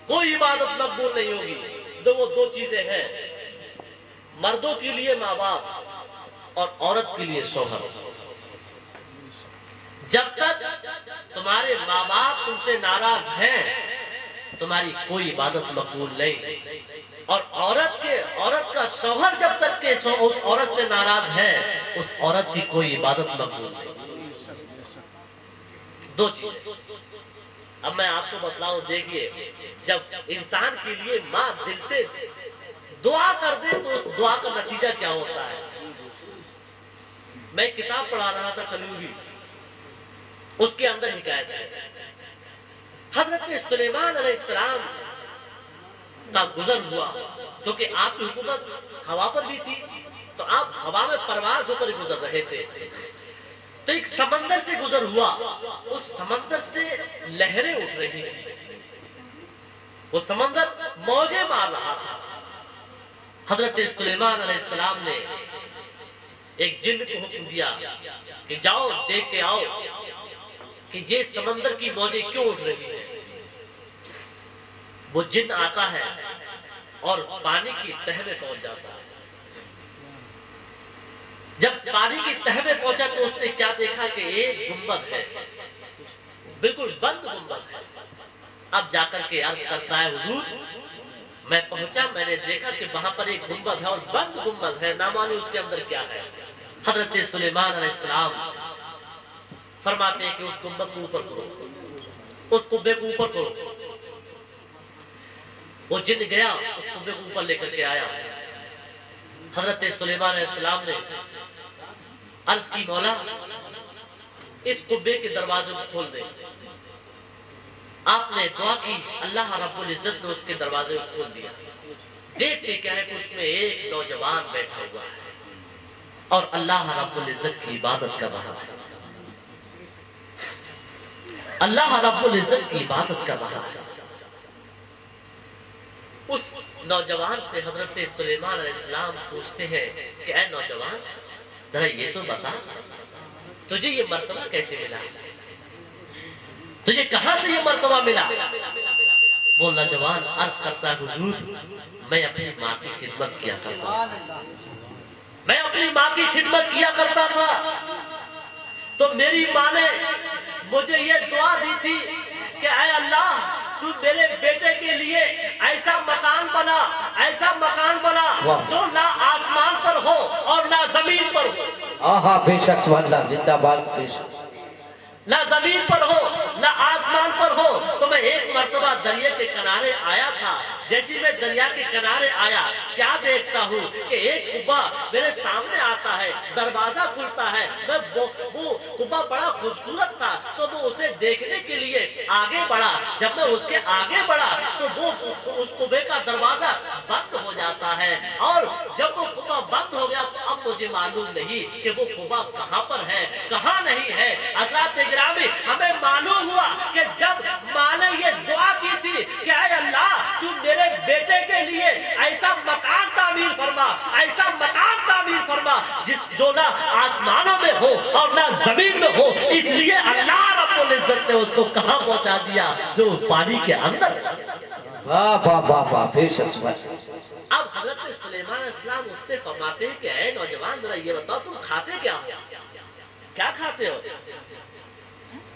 کوئی عبادت مقبول نہیں ہوگی۔ وہ 2 چیزیں ہیں، مردوں کے لیے ماں باپ اور عورت کے لیے شوہر۔ جب تک تمہارے ماں باپ تم سے ناراض ہیں تمہاری کوئی عبادت مقبول نہیں، اور عورت کا شوہر جب تک کہ اس عورت سے ناراض ہے اس عورت کی کوئی عبادت مقبول نہیں۔ 2 چیزیں اب میں آپ کو بتلاؤں، دیکھیے جب انسان کے لیے ماں دل سے دعا کر دے تو اس دعا کا نتیجہ کیا ہوتا ہے۔ میں کتاب پڑھا رہا تھا کلوری، اس کے اندر حکایت ہے حضرت سلیمان علیہ السلام کا گزر ہوا، کیونکہ آپ کی حکومت ہوا پر بھی تھی تو آپ ہوا میں پرواز ہو کر گزر رہے تھے، تو ایک سمندر سے گزر ہوا، اس سمندر سے لہریں اٹھ رہی تھی، وہ سمندر موجیں مار رہا تھا۔ حضرت سلیمان علیہ السلام نے ایک جن کو حکم دیا کہ جاؤ دیکھ کے آؤ کہ یہ سمندر کی موجیں کیوں اٹھ رہی ہیں۔ وہ جن آتا ہے اور پانی کی تہہ میں پہنچ جاتا ہے۔ جب پانی کی تہہ میں پہنچا تو اس نے کیا دیکھا کہ ایک گنبد ہے، بالکل بند گنبد ہے۔ اب جا کر کے عرض کرتا ہے حضور میں پہنچا، میں نے دیکھا کہ وہاں پر ایک گنبد ہے اور بند گنبد ہے، نہ معلوم اس کے اندر کیا ہے۔ حضرت سلیمان علیہ السلام فرماتے ہیں کہ اس گنبد کو اوپر کرو، اس قبے کو اوپر کرو۔ وہ جن گیا اس قبے کو اوپر لے کر کے آیا۔ حضرت سلیمان علیہ السلام نے عرض کی مولا اس قبے کے دروازے کو کھول دے۔ آپ نے دعا کی، اللہ رب العزت نے اس کے دروازے کو کھول دیا۔ دیکھتے کیا ہے کہ اس میں ایک نوجوان بیٹھا ہوا ہے اور اللہ رب العزت کی عبادت کر رہا ہے، اللہ رب العزت کی عبادت کر رہا ہے۔ اس نوجوان سے حضرت سلیمان علیہ السلام پوچھتے ہیں کہ اے نوجوان ذرا یہ تو بتا تجھے یہ مرتبہ کیسے ملا، تجھے کہاں سے یہ مرتبہ ملا؟ وہ نوجوان عرض کرتا ہے حضور میں اپنی ماں کی خدمت کیا کرتا تھا، میں اپنی ماں کی خدمت کیا کرتا تھا تو میری ماں نے مجھے یہ دعا دی تھی کہ اے اللہ تو میرے بیٹے کے لیے ایسا مکان بنا، ایسا مکان بنا جو نہ آسمان پر ہو اور نہ زمین پر ہو۔ آہا بے شک سبحان اللہ، زندہ باد بے شک۔ نہ زمین پر ہو نہ آسمان پر ہو۔ تو میں ایک مرتبہ دریا کے کنارے آیا تھا، جیسے میں دریا کے کنارے آیا کیا دیکھتا ہوں کہ ایک قبا میرے سامنے آتا ہے، دروازہ کھلتا ہے، وہ قبا بڑا خوبصورت تھا تو میں اسے دیکھنے کے لیے آگے بڑھا۔ جب میں اس کے آگے بڑھا تو وہ اس قبے کا دروازہ بند ہو جاتا ہے، اور جب وہ قبا بند ہو گیا تو اب مجھے معلوم نہیں کہ وہ قبا کہاں پر ہے کہاں نہیں ہے۔ حضرات گرامی ہمیں معلوم ہوا کہ جب ماں نے یہ دعا کی تھی کہ اے اللہ تو میرے بیٹے کے لیے ایسا مکان تعمیر فرما، ایسا مکان تعمیر فرما جو نہ آسمانوں میں ہو اور نہ زمین میں ہو، اس لیے اللہ رب العزت نے اس کو کہاں پہنچا دیا جو پانی کے اندر۔ واہ واہ واہ واہ بے شک سبحان اللہ۔ اب حضرت سلیمان علیہ السلام اس سے فرماتے ہیں کہ اے نوجوان ذرا یہ بتاؤ تم کھاتے کیا ہو، کیا کھاتے ہو؟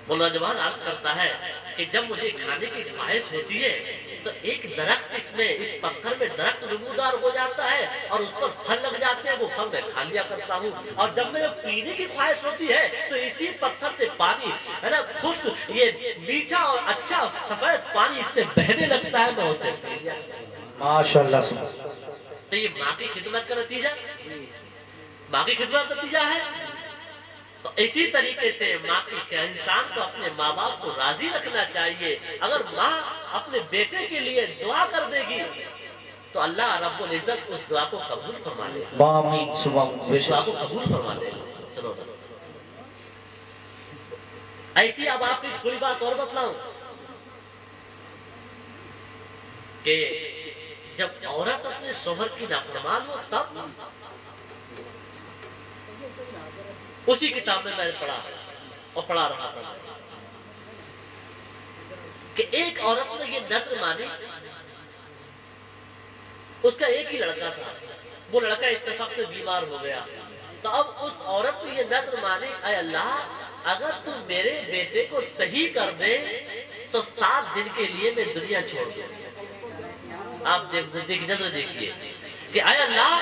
وہ نوجوان عرض کرتا ہے کہ جب مجھے کھانے کی خواہش ہوتی ہے تو ایک درخت اس پتھر میں درخت نمودار ہو جاتا ہے اور اس پر پھل لگ جاتے ہیں، وہ پھل میں کھا لیا کرتا ہوں، اور جب میں پینے کی خواہش ہوتی ہے تو اسی پتھر سے پانی ہے نا خشک یہ میٹھا اور اچھا سفید پانی اس سے بہنے لگتا ہے، میں اسے پی لیا کرتا ہوں۔ ماشاءاللہ۔ تو یہ ماں کی خدمت کا نتیجہ، ماں کی خدمت کا نتیجہ ہے۔ تو اسی طریقے سے ماں کی انسان کو اپنے ماں باپ کو راضی رکھنا چاہیے۔ اگر ماں اپنے بیٹے کے لیے دعا کر دے گی تو اللہ رب العزت اس دعا کو قبول فرما لے گا، آمین سبحان اس دعا کو قبول فرما لے گا۔ چلو ایسی اب آپ کی تھوڑی بات اور بتلاؤں کہ جب عورت اپنے شوہر کی نافرمان ہو تب، اسی کتاب میں نے پڑھا اور پڑھا رہا تھا کہ ایک عورت نے یہ نظر مانی، اس کا ایک ہی لڑکا تھا، وہ لڑکا اتفاق سے بیمار ہو گیا، تو اب اس عورت نے یہ نظر مانی، اے اللہ اگر تم میرے بیٹے کو صحیح کر دے تو 7 دن کے لیے میں دنیا چھوڑ دوں۔ آپ نظر دیکھیے کہ اے اللہ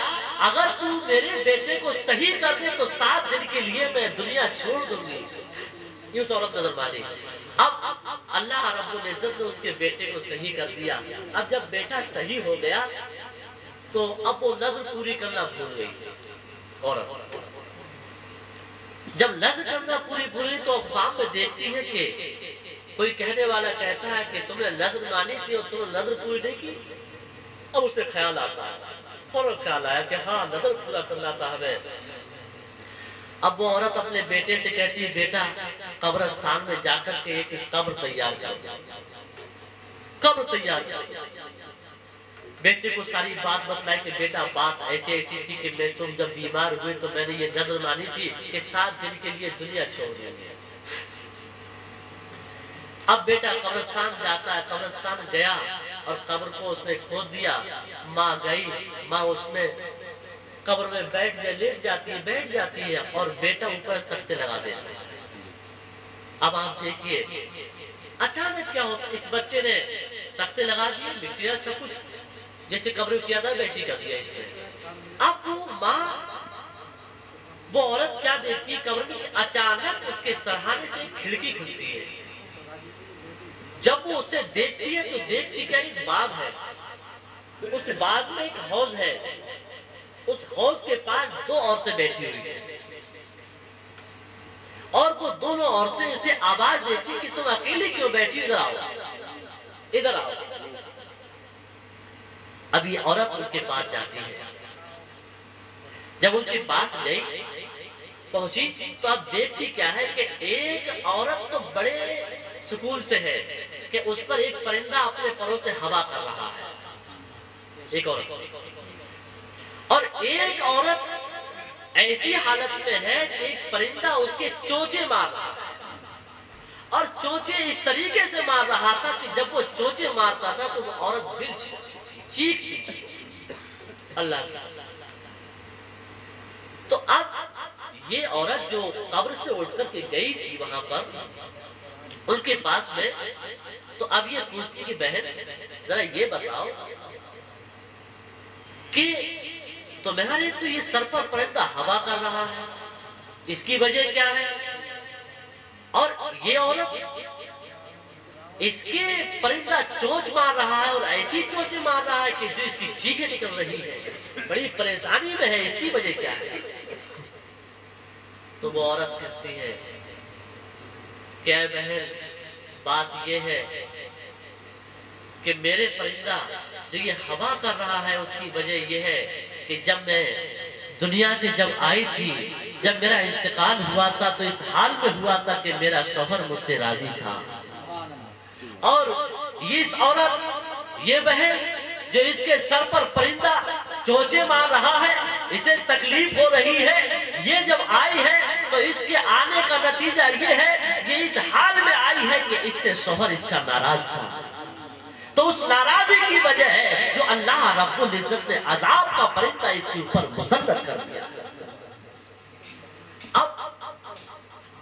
اگر تو میرے بیٹے کو صحیح کر دے تو 7 دن کے لیے میں دنیا چھوڑ دوں گی۔ یہ اس عورت نظر مانی۔ اب اللہ رب العزت نے اس کے بیٹے کو صحیح کر دیا۔ اب جب بیٹا صحیح ہو گیا تو اب وہ نظر پوری کرنا بھول گئی عورت۔ جب نظر کرنا پوری تو خواب میں دیکھتی ہے کہ کوئی کہنے والا کہتا ہے کہ تم نے نظر مانی تھی اور تم نے نظر پوری نہیں کی۔ اب اسے خیال آتا ہے، فوراً خیال آیا کہ ہاں نظر پورا کرنا تھا ہمیں۔ اب وہ عورت اپنے بیٹے سے کہتی ہے بیٹا قبرستان میں جا کر کے ایک قبر تیار کر دیا، قبر تیار کر دیا۔ بیٹے کو ساری بات بتلائی کہ بیٹا بات ایسی تھی کہ میں تم جب بیمار ہوئے تو میں نے یہ نظر مانی تھی کہ 7 دن کے لیے دنیا چھوڑ دیں گے۔ اب بیٹا قبرستان جاتا ہے، قبرستان گیا اور قبر کو اس نے کھود دیا۔ ماں گئی، ماں اس میں قبر میں لیٹ جاتی ہے اور بیٹا اوپر تختے لگا دیتا ہے۔ اب آپ دیکھیے اچانک کیا ہوتا، اس بچے نے تختے لگا دیے، مٹی سب کچھ جیسے قبر میں کیا تھا ویسے کر دیا اس نے۔ اب وہ ماں، وہ عورت کیا دیکھتی ہے قبر میں کہ اچانک اس کے سرہانے سے ایک کھڑکی کھلتی ہے۔ جب وہ اسے دیکھتی ہے تو دیکھتی کیا ایک باغ ہے، اس باغ میں ایک حوض ہے، اس حوض کے پاس 2 عورتیں بیٹھی ہوئی ہیں اور وہ دونوں عورتیں اسے آواز دیتی کہ تم اکیلی کیوں بیٹھی، ادھر آؤ ادھر آؤ۔ اب یہ عورت ان کے پاس جاتی ہے، جب ان کے پاس گئی پہنچی تو اب دیکھتی کیا ہے کہ ایک عورت تو بڑے سکون سے ہے کہ اس پر ایک پرندہ اپنے پروں سے ہوا کر رہا ہے، ایک عورت، اور ایک عورت ایسی حالت میں ہے کہ ایک پرندہ اس کے چونچے مار رہا ہے، اور چونچے اس طریقے سے مار رہا تھا کہ جب وہ چونچے مارتا تھا تو وہ عورت بل چیختی تھی۔ اللہ کا تو اب یہ عورت جو قبر سے اٹھ کر کے گئی تھی وہاں پر ان کے پاس میں، تو اب یہ پوچھتی کہ بہن ذرا یہ بتاؤ کہ تمہارے تو یہ سر پر پرندہ ہوا کر رہا ہے، اس کی وجہ کیا ہے؟ اور یہ عورت اس کے پرندہ چونچ مار رہا ہے اور ایسی چونچ مار رہا ہے کہ جو اس کی چیخیں نکل رہی ہے، بڑی پریشانی میں ہے، اس کی وجہ کیا ہے؟ تو وہ عورت کہتی ہے کہ اے بہن بات یہ ہے کہ میرے پرندہ جو یہ ہوا کر رہا ہے اس کی وجہ یہ ہے کہ جب میں دنیا سے جب آئی تھی، جب میرا انتقال ہوا تھا تو اس حال میں ہوا تھا کہ میرا شوہر مجھ سے راضی تھا، اور اس عورت یہ بہن جو اس کے سر پر پرندہ چونچے مار رہا ہے، اسے تکلیف ہو رہی ہے، یہ جب آئی ہے تو اس کے آنے کا نتیجہ یہ ہے کہ اس حال میں آئی ہے کہ اس سے شوہر اس کا ناراض تھا، تو اس ناراضی کی وجہ ہے جو اللہ رب العزت نے عذاب کا پرندہ اس کے اوپر مسلط کر دیا۔ اب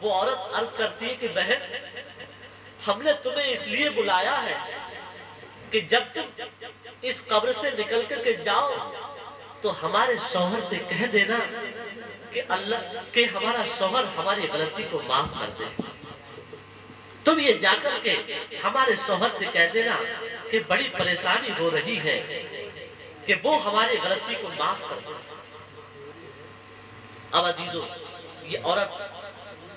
وہ عورت عرض کرتی ہے کہ بہن ہم نے تمہیں اس لیے بلایا ہے کہ کہ جب تم اس قبر سے نکل کر کے جاؤ تو ہمارے شوہر سے کہہ دینا کہ اللہ کہ ہمارا شوہر ہماری غلطی کو معاف کر دے. تم یہ جا کر کے ہمارے شوہر سے کہہ دینا کہ بڑی پریشانی ہو رہی ہے کہ وہ ہماری غلطی کو معاف کر دے. اب عزیزو یہ عورت،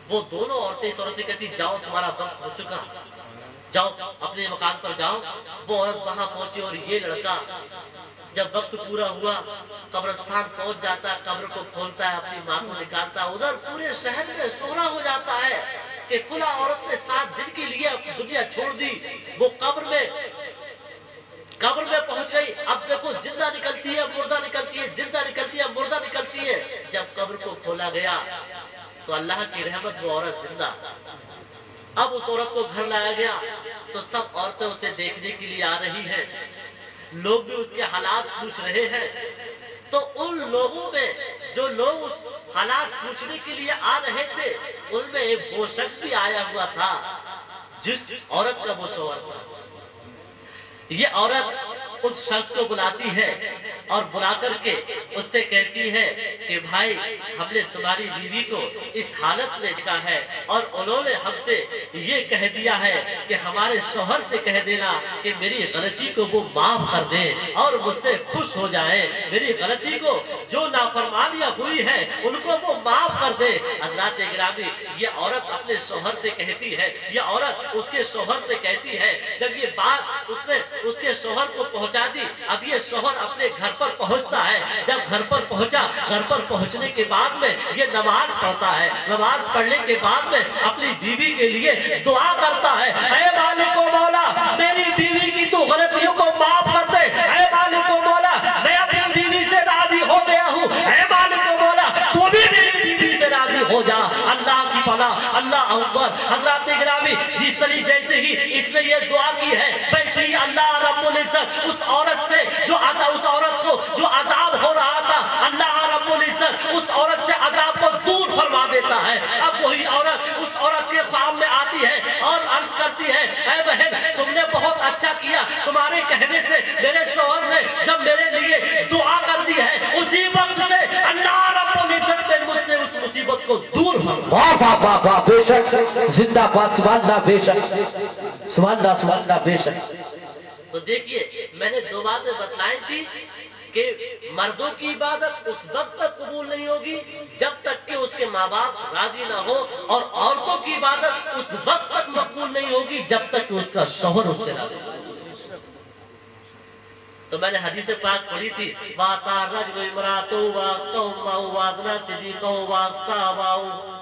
وہ دونوں عورتیں اس عورت سے کہتی جاؤ تمہارا وقت ہو چکا، جاؤ اپنے مقام پر جاؤ. وہ عورت وہاں پہنچی اور یہ لڑکا جب وقت پورا ہوا قبرستان پہنچ جاتا ہے، قبر کو کھولتا ہے، اپنی ماں کو نکالتا ہے. ادھر پورے شہر میں شورا ہو جاتا ہے کہ فلاں عورت نے 7 دن کے لیے دنیا چھوڑ دی، وہ قبر میں پہنچ گئی. اب دیکھو زندہ نکلتی ہے مردہ نکلتی ہے، زندہ نکلتی ہے مردہ نکلتی ہے. جب قبر کو کھولا گیا تو اللہ کی رحمت وہ عورت زندہ. اب اس عورت کو گھر لایا گیا تو سب عورتیں اسے دیکھنے کے لیے آ رہی ہیں، لوگ بھی اس کے حالات پوچھ رہے ہیں. تو ان لوگوں میں جو لوگ اس حالات پوچھنے کے لیے آ رہے تھے ان میں ایک وہ شخص بھی آیا ہوا تھا جس عورت کا وہ شوہر تھا. یہ عورت اس شخص کو بلاتی ہے اور بلا کر کے اس سے کہتی ہے کہ بھائی ہم نے تمہاری بیوی کو اس حالت میں دیکھا ہے اور انہوں نے ہم سے یہ کہہ دیا ہے کہ ہمارے شوہر سے کہہ دینا کہ میری غلطی کو وہ معاف کر دیں اور مجھ سے خوش ہو جائیں، میری غلطی کو جو نافرمانیاں ہوئی ہیں ان کو وہ معاف کر دیں. حضرات گرامی یہ عورت اپنے شوہر سے کہتی ہے، یہ عورت اس کے شوہر سے کہتی ہے. جب یہ بات اس نے اس کے شوہر کو پہنچا دی، اب یہ شوہر اپنے گھر پر پہنچتا ہے. جب گھر پر پہنچا، گھر پر پہنچنے کے بعد میں یہ نماز پڑھتا ہے. نماز پڑھنے کے بعد میں اپنی بیوی کے لیے دعا کرتا ہے، اے مالک و مولا میری بیوی کی تو غلطیوں کو معاف کر دے. اے مالک و مولا میں اپنی بیوی سے راضی ہو گیا ہوں. اے مالک و مولا تو بھی میری بیوی سے راضی ہو جا. اللہ کی پناہ، اللہ اکبر. حضرات گرامی جس طریقے جیسے ہی اس نے یہ دعا کی ہے ویسے ہی اللہ رب العزت اس عورت سے اس عورت کو جو عذاب ہو رہا تھا، اللہ رب العزت اس عورت سے عذاب کو دور فرما دیتا ہے. اب وہی عورت اس عورت کے خواب میں آتی ہے اور عرض کرتی ہے، اے بہن تم نے بہت اچھا کیا، تمہارے کہنے سے میرے شوہر نے جب میرے لیے دعا کر دی ہے اسی وقت سے اللہ رب العزت نے مجھ سے اس مصیبت کو دور فرما. واہ واہ واہ واہ، بے شک زندہ باد، سبحان اللہ، بے شک سبحان اللہ، سبحان اللہ، بے شک. تو دیکھیے میں نے 2 باتیں بتلائی تھی کہ مردوں کی عبادت اس وقت تک قبول نہیں ہوگی جب تک کہ اس کے ماں باپ راضی نہ ہو، اور عورتوں کی عبادت اس وقت تک مقبول نہیں ہوگی جب تک کہ اس کا شوہر اس سے راضی نہ ہو. تو میں نے حدیث پاک پڑھی تھی، وَاتَا الرَّجُلُ امْرَأَتَهُ وَقَوْمَهُ وَأَدْنَىٰ صِدِيقَهُ وَأَقْصَاهُ،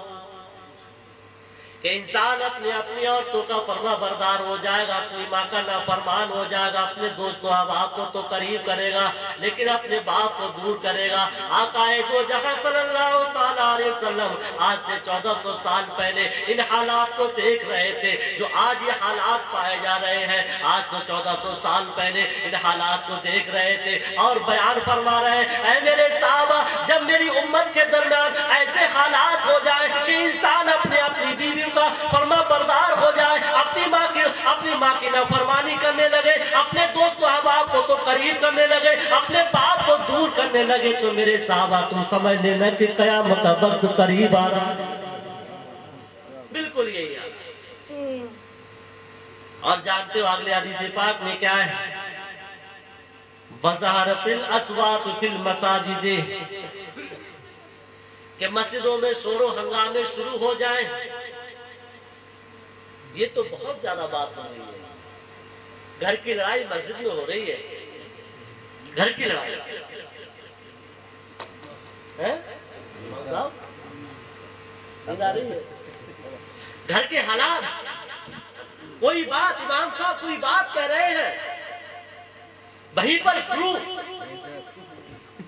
کہ انسان اپنی عورتوں کا فرما بردار ہو جائے گا، اپنی ماں کا نافرمان ہو جائے گا، اپنے دوست و احباب کو تو قریب کرے گا لیکن اپنے باپ کو دور کرے گا. آقا دو جہاں صلی اللہ تعالیٰ علیہ وسلم آج سے 1400 سال پہلے ان حالات کو دیکھ رہے تھے جو آج یہ حالات پائے جا رہے ہیں. آج سے 1400 سال پہلے ان حالات کو دیکھ رہے تھے اور بیان فرما رہے ہیں، اے میرے صحابہ جب میری امت کے درمیان ایسے حالات ہو جائے کہ انسان اپنی بیوی کا فرما بردار ہو جائے، اپنی ماں کی نافرمانی کرنے لگے، اپنے دوست و احباب کو تو قریب کرنے لگے، اپنے باپ کو دور کرنے لگے، تو میرے صحابہ تم سمجھ لینا کہ قیامت کا وقت قریب آ رہا ہے. بالکل یہی ہے. اور جانتے ہو اگلے حدیث پاک میں کیا ہے؟ وَظَهَرَتِ الْأَصْوَاتُ فِي الْمَسَاجِدِ، کہ مسجدوں میں شور و ہنگامے شروع ہو جائیں. یہ تو بہت زیادہ بات ہو رہی ہے. گھر کی لڑائی مسجد میں ہو رہی ہے. گھر کی لڑائی گھر کے حالات، کوئی بات امام صاحب کوئی بات کہہ رہے ہیں وہیں پر شروع.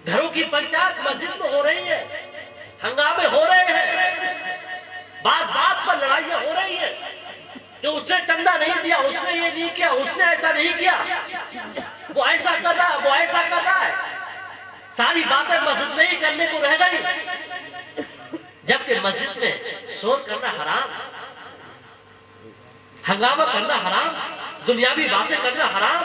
گھروں کی پنچایت مسجد میں ہو رہی ہے، ہنگامے ہو رہے ہیں، بات پر لڑائیاں ہو رہی ہیں کہ اس نے چندہ نہیں دیا، اس نے یہ نہیں کیا، اس نے ایسا نہیں کیا، وہ ایسا کر رہا ہے، وہ ایسا کر رہا ہے. ساری باتیں مسجد میں ہی کرنے کو رہ گئی، جبکہ مسجد میں شور کرنا حرام، ہنگامہ کرنا حرام، دنیاوی باتیں کرنا حرام.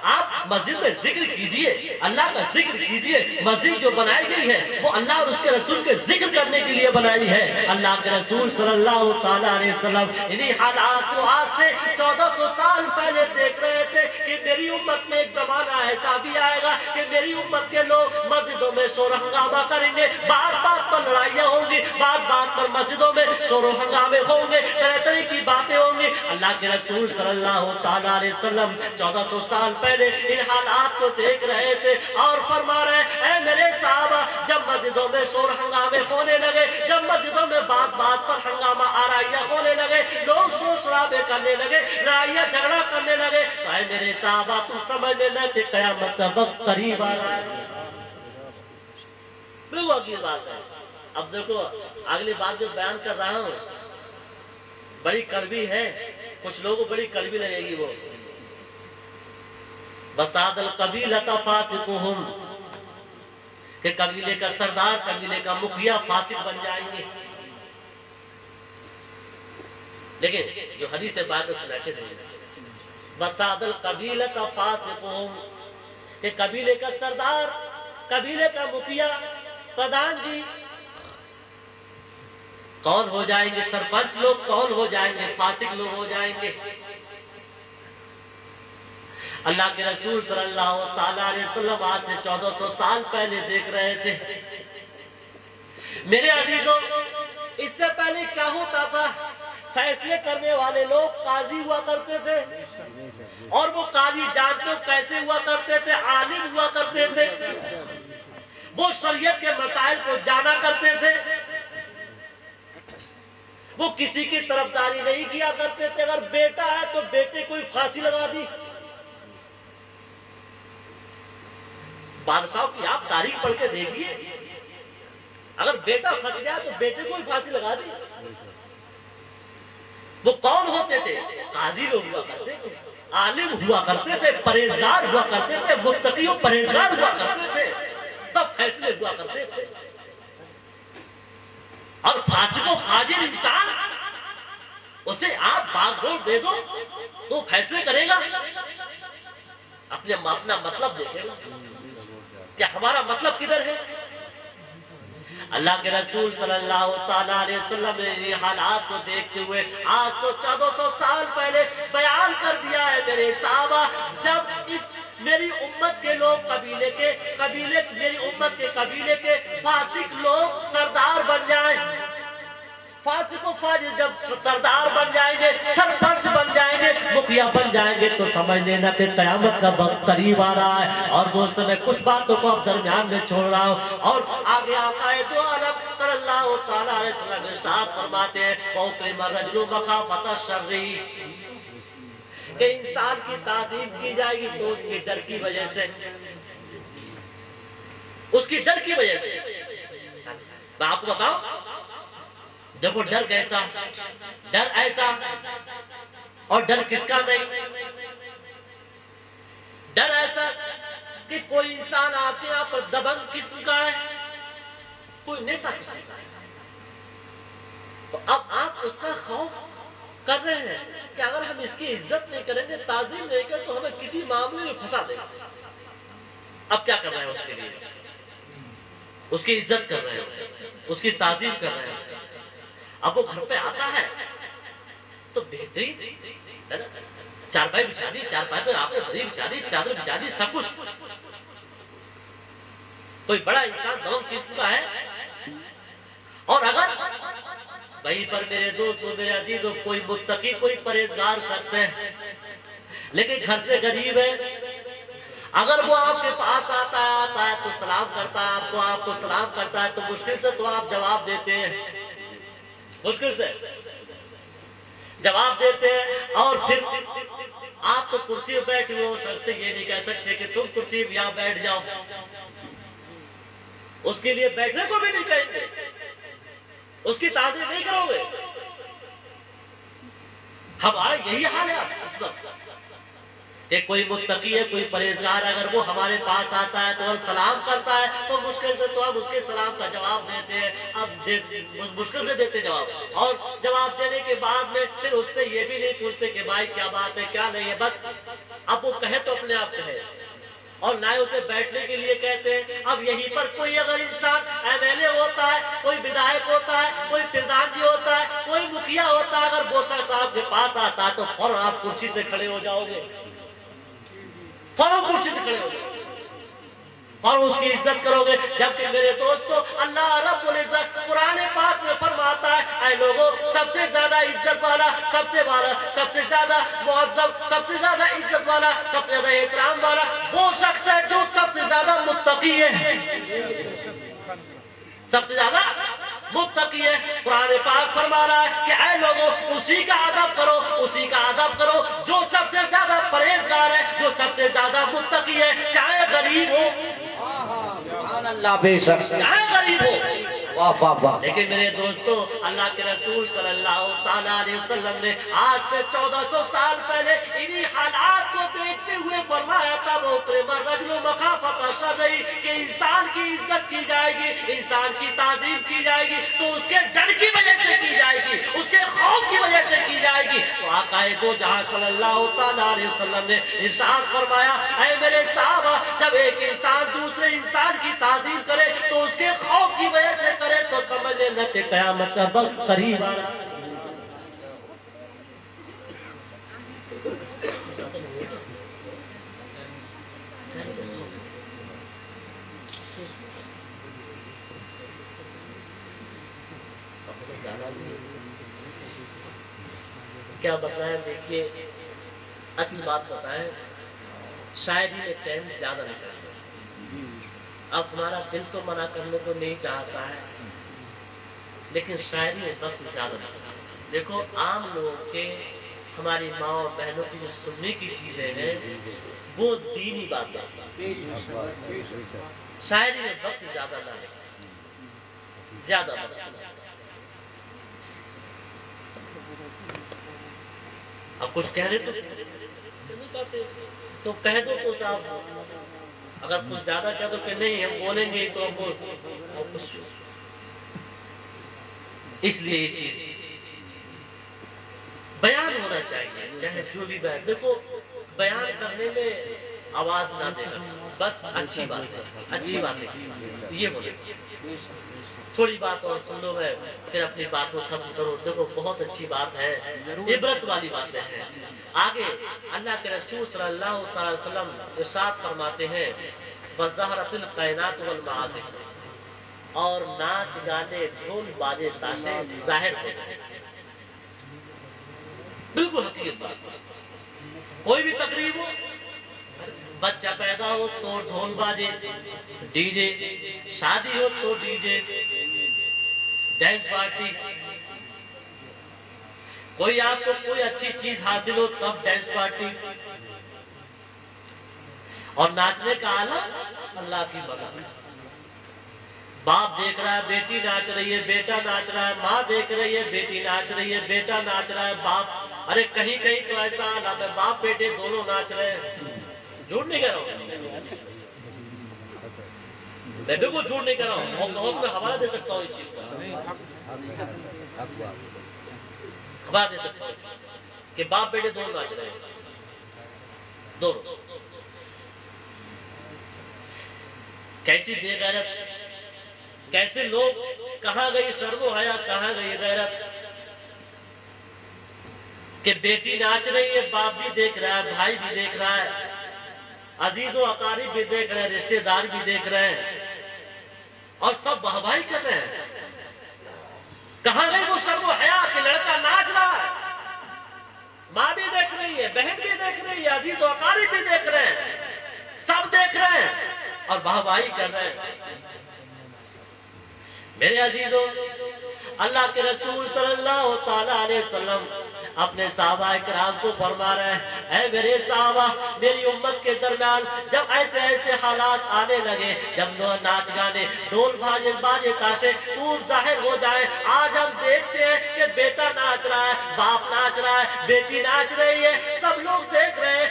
آپ مسجد میں ذکر کیجئے، اللہ کا ذکر کیجئے۔ مسجد جو بنائی گئی ہے وہ اللہ اور اس کے رسول کے ذکر کرنے کے لیے بنائی ہے۔ اللہ کے رسول صلی اللہ تعالیٰ علیہ وسلم انہی حالات کو آج سے 1400 سال پہلے دیکھ رہے تھے کہ میری امت میں ایک زمانہ ایسا بھی آئے گا کہ میری امت کے لوگ مسجدوں میں شور و ہنگامہ کریں گے، بات بات پر لڑائیاں ہوں گی، بات بات پر مسجدوں میں شور و ہنگامے ہوں گے، طرح طرح کی باتیں ہوں گی۔ اللہ کے رسول صلی اللہ تعالیٰ علیہ وسلم 1400 سال پہلے ان حالات کو دیکھ رہے تھے اور فرما رہے اے میرے صحابہ، جب مسجدوں میں شور ہنگامے ہونے لگے، جب مسجدوں میں بات بات پر ہنگامہ آرائیاں ہونے لگے، لوگ شور شرابے کرنے لگے، لڑائیاں جھگڑا کرنے لگے، تو اے میرے صحابہ تم سمجھ لینا کہ قیامت کا وقت قریب آ رہا ہے۔ بالکل کی بات ہے۔ اب دیکھو اگلی بات جو بیان کر رہا ہوں بڑی کڑوی ہے، کچھ لوگوں کو بڑی کڑوی لگے گی وہ۔ بساد القبیلۃ فاسقہم، کہ قبیلے کا سردار، قبیلے کا مکھیا فاسق بن جائیں گے۔ لیکن جو حدیث بات سنا کے دیں بساد القبیلۃ فاسقہم، کہ قبیلے کا سردار، قبیلے کا مکھیا، پردھان جی کون ہو جائیں گے؟ سرپنچ لوگ کون ہو جائیں گے؟ فاسق لوگ ہو جائیں گے۔ اللہ کے رسول صلی اللہ تعالیٰ علیہ وسلم آج سے 1400 سال پہلے دیکھ رہے تھے۔ میرے عزیزوں، اس سے پہلے کیا ہوتا تھا؟ فیصلے کرنے والے لوگ قاضی ہوا کرتے تھے، اور وہ قاضی جانتے ہو کیسے ہوا کرتے تھے؟ عالم ہوا کرتے تھے، وہ شریعت کے مسائل کو جانا کرتے تھے، وہ کسی کی طرفداری نہیں کیا کرتے تھے۔ اگر بیٹا ہے تو بیٹے کو پھانسی لگا دی۔ بادشاہ کی آپ تاریخ پڑھ کے دیکھیے، اگر بیٹا پھنس گیا تو بیٹے کو پھانسی لگا دی۔ وہ کون ہوتے تھے؟ قاضی لوگ ہوا کرتے تھے، عالم ہوا کرتے تھے، پرہیزگار ہوا کرتے تھے، متقی و پرہیزگار ہوا کرتے تھے، تب فیصلے ہوا کرتے تھے۔ اور فاسق و فاجر انسان، اسے آپ باغ ڈور دے دو تو فیصلے کرے گا، اپنا مطلب دیکھے گا کہ ہمارا مطلب کدھر ہے۔ اللہ کے رسول صلی اللہ تعالیٰ علیہ وسلم نے یہ حالات کو دیکھتے ہوئے آج تو 1400 سال پہلے بیان کر دیا ہے میرے صحابہ، جب اس میری امت کے لوگ میری امت کے قبیلے کے فاسق لوگ سردار بن جائیں، فاسق و فاجر جب سردار بن جائیں گے، سرپنچ بن جائیں گے، مکھیا بن جائیں گے، تو سمجھ لینا کہ قیامت کا وقت قریب آ رہا ہے۔ اور دوستوں میں کچھ باتوں کو اب درمیان میں چھوڑ رہا ہوں، اور آگے آقا دو عالم صلی اللہ تعالیٰ علیہ وسلم ارشاد فرماتے ہیں وَأُكْرِمَ الرَّجُلُ مَخَافَةَ الشَّرِّ، کہ انسان کی تعظیم کی جائے گی تو اس کی ڈر کی وجہ سے، اس کی ڈر کی وجہ سے۔ میں آپ کو بتاؤں، دیکھو ڈر کیسا، ڈر ایسا، اور ڈر کس کا نہیں؟ ڈر ایسا کہ کوئی انسان آپ کے یہاں پر دبنگ قسم کا ہے، کوئی نیتا قسم کا ہے، تو اب آپ اس کا خوف کر رہے ہیں کہ اگر ہم اس کی عزت نہیں کریں گے، تعظیم نہیں کریں تو ہمیں کسی معاملے میں پھنسا دے گا۔ اب کیا کر رہے ہیں اس کے لیے؟ اس کی عزت کر رہے ہیں، اس کی تعظیم کر رہے ہیں۔ اب وہ گھر پہ آتا ہے تو بہترین ہے نا، چارپائی بچھا دی، چارپائی پہ آپ نے دری بچھا دی، چادر بچھا دی، سب کچھ۔ کوئی بڑا انسان دبنگ قسم کا ہے، اور اگر وہیں پر میرے دوستوں میرے عزیزوں کوئی متقی کوئی پرہیزگار شخص ہے لیکن گھر سے غریب ہے، اگر وہ آپ کے پاس آتا ہے تو سلام کرتا ہے، آپ کو سلام کرتا ہے تو مشکل سے تو آپ جواب دیتے ہیں، مشکل سے جواب دیتے ہیں، اور پھر آپ تو کرسی پہ بیٹھے ہو، شخص سے یہ نہیں کہہ سکتے کہ تم کرسی پہ یہاں بیٹھ جاؤ، اس کے لیے بیٹھنے کو بھی نہیں کہیں گے، اس کی تعظیم نہیں کرو گے۔ ہمارا یہی حال ہے اس وقت کہ کوئی متقی ہے، کوئی پرہیزگار، اگر وہ ہمارے پاس آتا ہے تو اور سلام کرتا ہے تو مشکل سے تو ہم اس کے سلام کا جواب دیتے ہیں۔ اب مشکل سے دیتے جواب، اور جواب دینے کے بعد میں پھر اس سے یہ بھی نہیں پوچھتے کہ بھائی کیا بات ہے کیا نہیں ہے، بس اب وہ کہے تو اپنے آپ کہے، اور نہ اسے بیٹھنے کے لیے کہتے ہیں۔ اب یہیں پر کوئی اگر انسان ایم ایل اے ہوتا ہے، کوئی ودھائک ہوتا ہے، کوئی پردھان جی ہوتا ہے، کوئی مکھیا ہوتا ہے، اگر بوسا صاحب کے پاس آتا ہے تو فوراً آپ کرسی سے کھڑے ہو جاؤ گے، فوراً کرسی سے کھڑے ہو جاؤ گے، فوراً اس کی عزت کرو گے۔ جبکہ میرے دوستو اللہ رب العزت قرآن پاک میں فرماتا ہے اے لوگوں سب سے زیادہ عزت والا، سب سے زیادہ معظم، سب سے زیادہ عزت والا، سب سے زیادہ احترام والا وہ شخص ہے جو سب سے زیادہ متقی ہے، سب سے زیادہ متقی ہے۔ قرآن پاک فرما رہا ہے کہ اے لوگوں اسی کا ادب کرو، اسی کا ادب کرو جو سب سے زیادہ پرہیزگار ہے، جو سب سے زیادہ متقی ہے، چاہے غریب ہو، سبحان اللہ، بے شک، چاہے غریب ہو۔ واہ واہ واہ۔ لیکن میرے دوستو اللہ کے رسول صلی اللہ تعالیٰ علیہ وسلم نے آج سے 1400 سال پہلے انہی حالات کو دیکھتے ہوئے فرمایا تھا وہ رجل مخافۃ الشرع کہ انسان کی عزت کی جائے گی، انسان کی تعظیم کی جائے گی تو اس کے ڈر کی وجہ سے کی جائے گی، اس کے خوف کی وجہ سے کی جائے گی۔ تو آقا دو جہاں صلی اللہ تعالیٰ علیہ وسلم نے ارشاد فرمایا اے میرے صحابہ جب ایک انسان دوسرے انسان کی تعظیم کرے تو اس کے خوف کی وجہ سے کرے تو سمجھ لینا کہ قیامت کا وقت قریب آ رہا ہے۔ کیا بتائیں، دیکھیے اصل بات بتائیں، شاعری میں ٹائم زیادہ نہیں کرتا۔ اب ہمارا دل تو منع کرنے کو نہیں چاہتا ہے لیکن شاعری میں وقت زیادہ لگتا ہے۔ دیکھو عام لوگوں کے، ہماری ماں اور بہنوں کی جو سننے کی چیزیں ہیں وہ دینی باتیں، شاعری میں وقت زیادہ نہ لگتا، زیادہ وقت نہ لگتا۔ اب کچھ کہہ رہے تو کہہ دو تو صاحب، اگر کچھ زیادہ کہہ دو کہ نہیں ہم بولیں گے تو اب کچھ، اس لیے یہ چیز بیان ہونا چاہیے چاہے جو بھی بیان۔ دیکھو بیان کرنے میں آواز نہ دے گا، بس اچھی بات ہے، اچھی بات ہے یہ ہونا چاہیے۔ تھوڑی بات اور سن لو میں پھر اپنی بات کو ختم کرو۔ دیکھو بہت اچھی بات ہے، عبرت والی باتیں ہیں۔ آگے اللہ کے رسول صلی اللہ علیہ وسلم ارشاد فرماتے ہیں وَظَهَرَتِ الْقَيْنَاتُ وَالْمَعَازِفُ، اور ناچ گانے ڈھول باجے تاشے ظاہر ہو جائے۔ بالکل حقیقت بات، کوئی بھی تقریب ہو، بچہ پیدا ہو تو ڈھول باجے ڈی جے، شادی ہو تو ڈی جے، ڈانس پارٹی، کوئی آپ کو کوئی اچھی چیز حاصل ہو تب ڈانس پارٹی، اور ناچنے کا آلہ اللہ کی بنا۔ باپ دیکھ رہا ہے بیٹی ناچ رہی ہے، بیٹا ناچ رہا ہے، ماں دیکھ رہی ہے بیٹی ناچ رہی ہے، بیٹا ناچ رہا ہے، باپ، ارے کہیں کہیں تو ایسا حالات ہے باپ بیٹے دونوں ناچ رہے ہیں۔ جھوٹ نہیں کہہ رہا ہوں، میں بالکل جھوٹ نہیں کہہ رہا ہوں، اور میں حوالہ دے سکتا ہوں اس چیز کا، حوالہ دے سکتا ہوں کہ باپ بیٹے دونوں ناچ رہے ہیں، دونوں۔ کیسی بے غیرت، کیسے لوگ، کہاں گئی شرم و حیا، کہاں گئی غیرت کہ بیٹی ناچ رہی ہے، باپ بھی دیکھ رہا ہے، بھائی بھی دیکھ رہا ہے، عزیز و اقارب بھی دیکھ رہے ہیں، رشتہ دار بھی دیکھ رہے ہیں، اور سب واہواہی کر رہے ہیں۔ کہاں گئی وہ شرم و حیا کہ لڑکا ناچ رہا ہے، ماں بھی دیکھ رہی ہے، بہن بھی دیکھ رہی ہے، عزیز و اقارب بھی دیکھ رہے ہیں، سب دیکھ رہے ہیں اور واہواہی کر رہے ہیں۔ میرے عزیزوں، اللہ کے رسول صلی اللہ تعالیٰ علیہ وسلم اپنے صحابہ کرام کو فرما رہے ہیں اے میرے صحابہ، میری امت کے درمیان جب ایسے ایسے حالات آنے لگے، جب ناچ گانے ڈھول باجے تاشے خوب ظاہر ہو جائے، آج ہم دیکھتے ہیں کہ بیٹا ناچ رہا ہے، باپ ناچ رہا ہے، بیٹی ناچ رہی ہے، سب لوگ دیکھ رہے ہیں،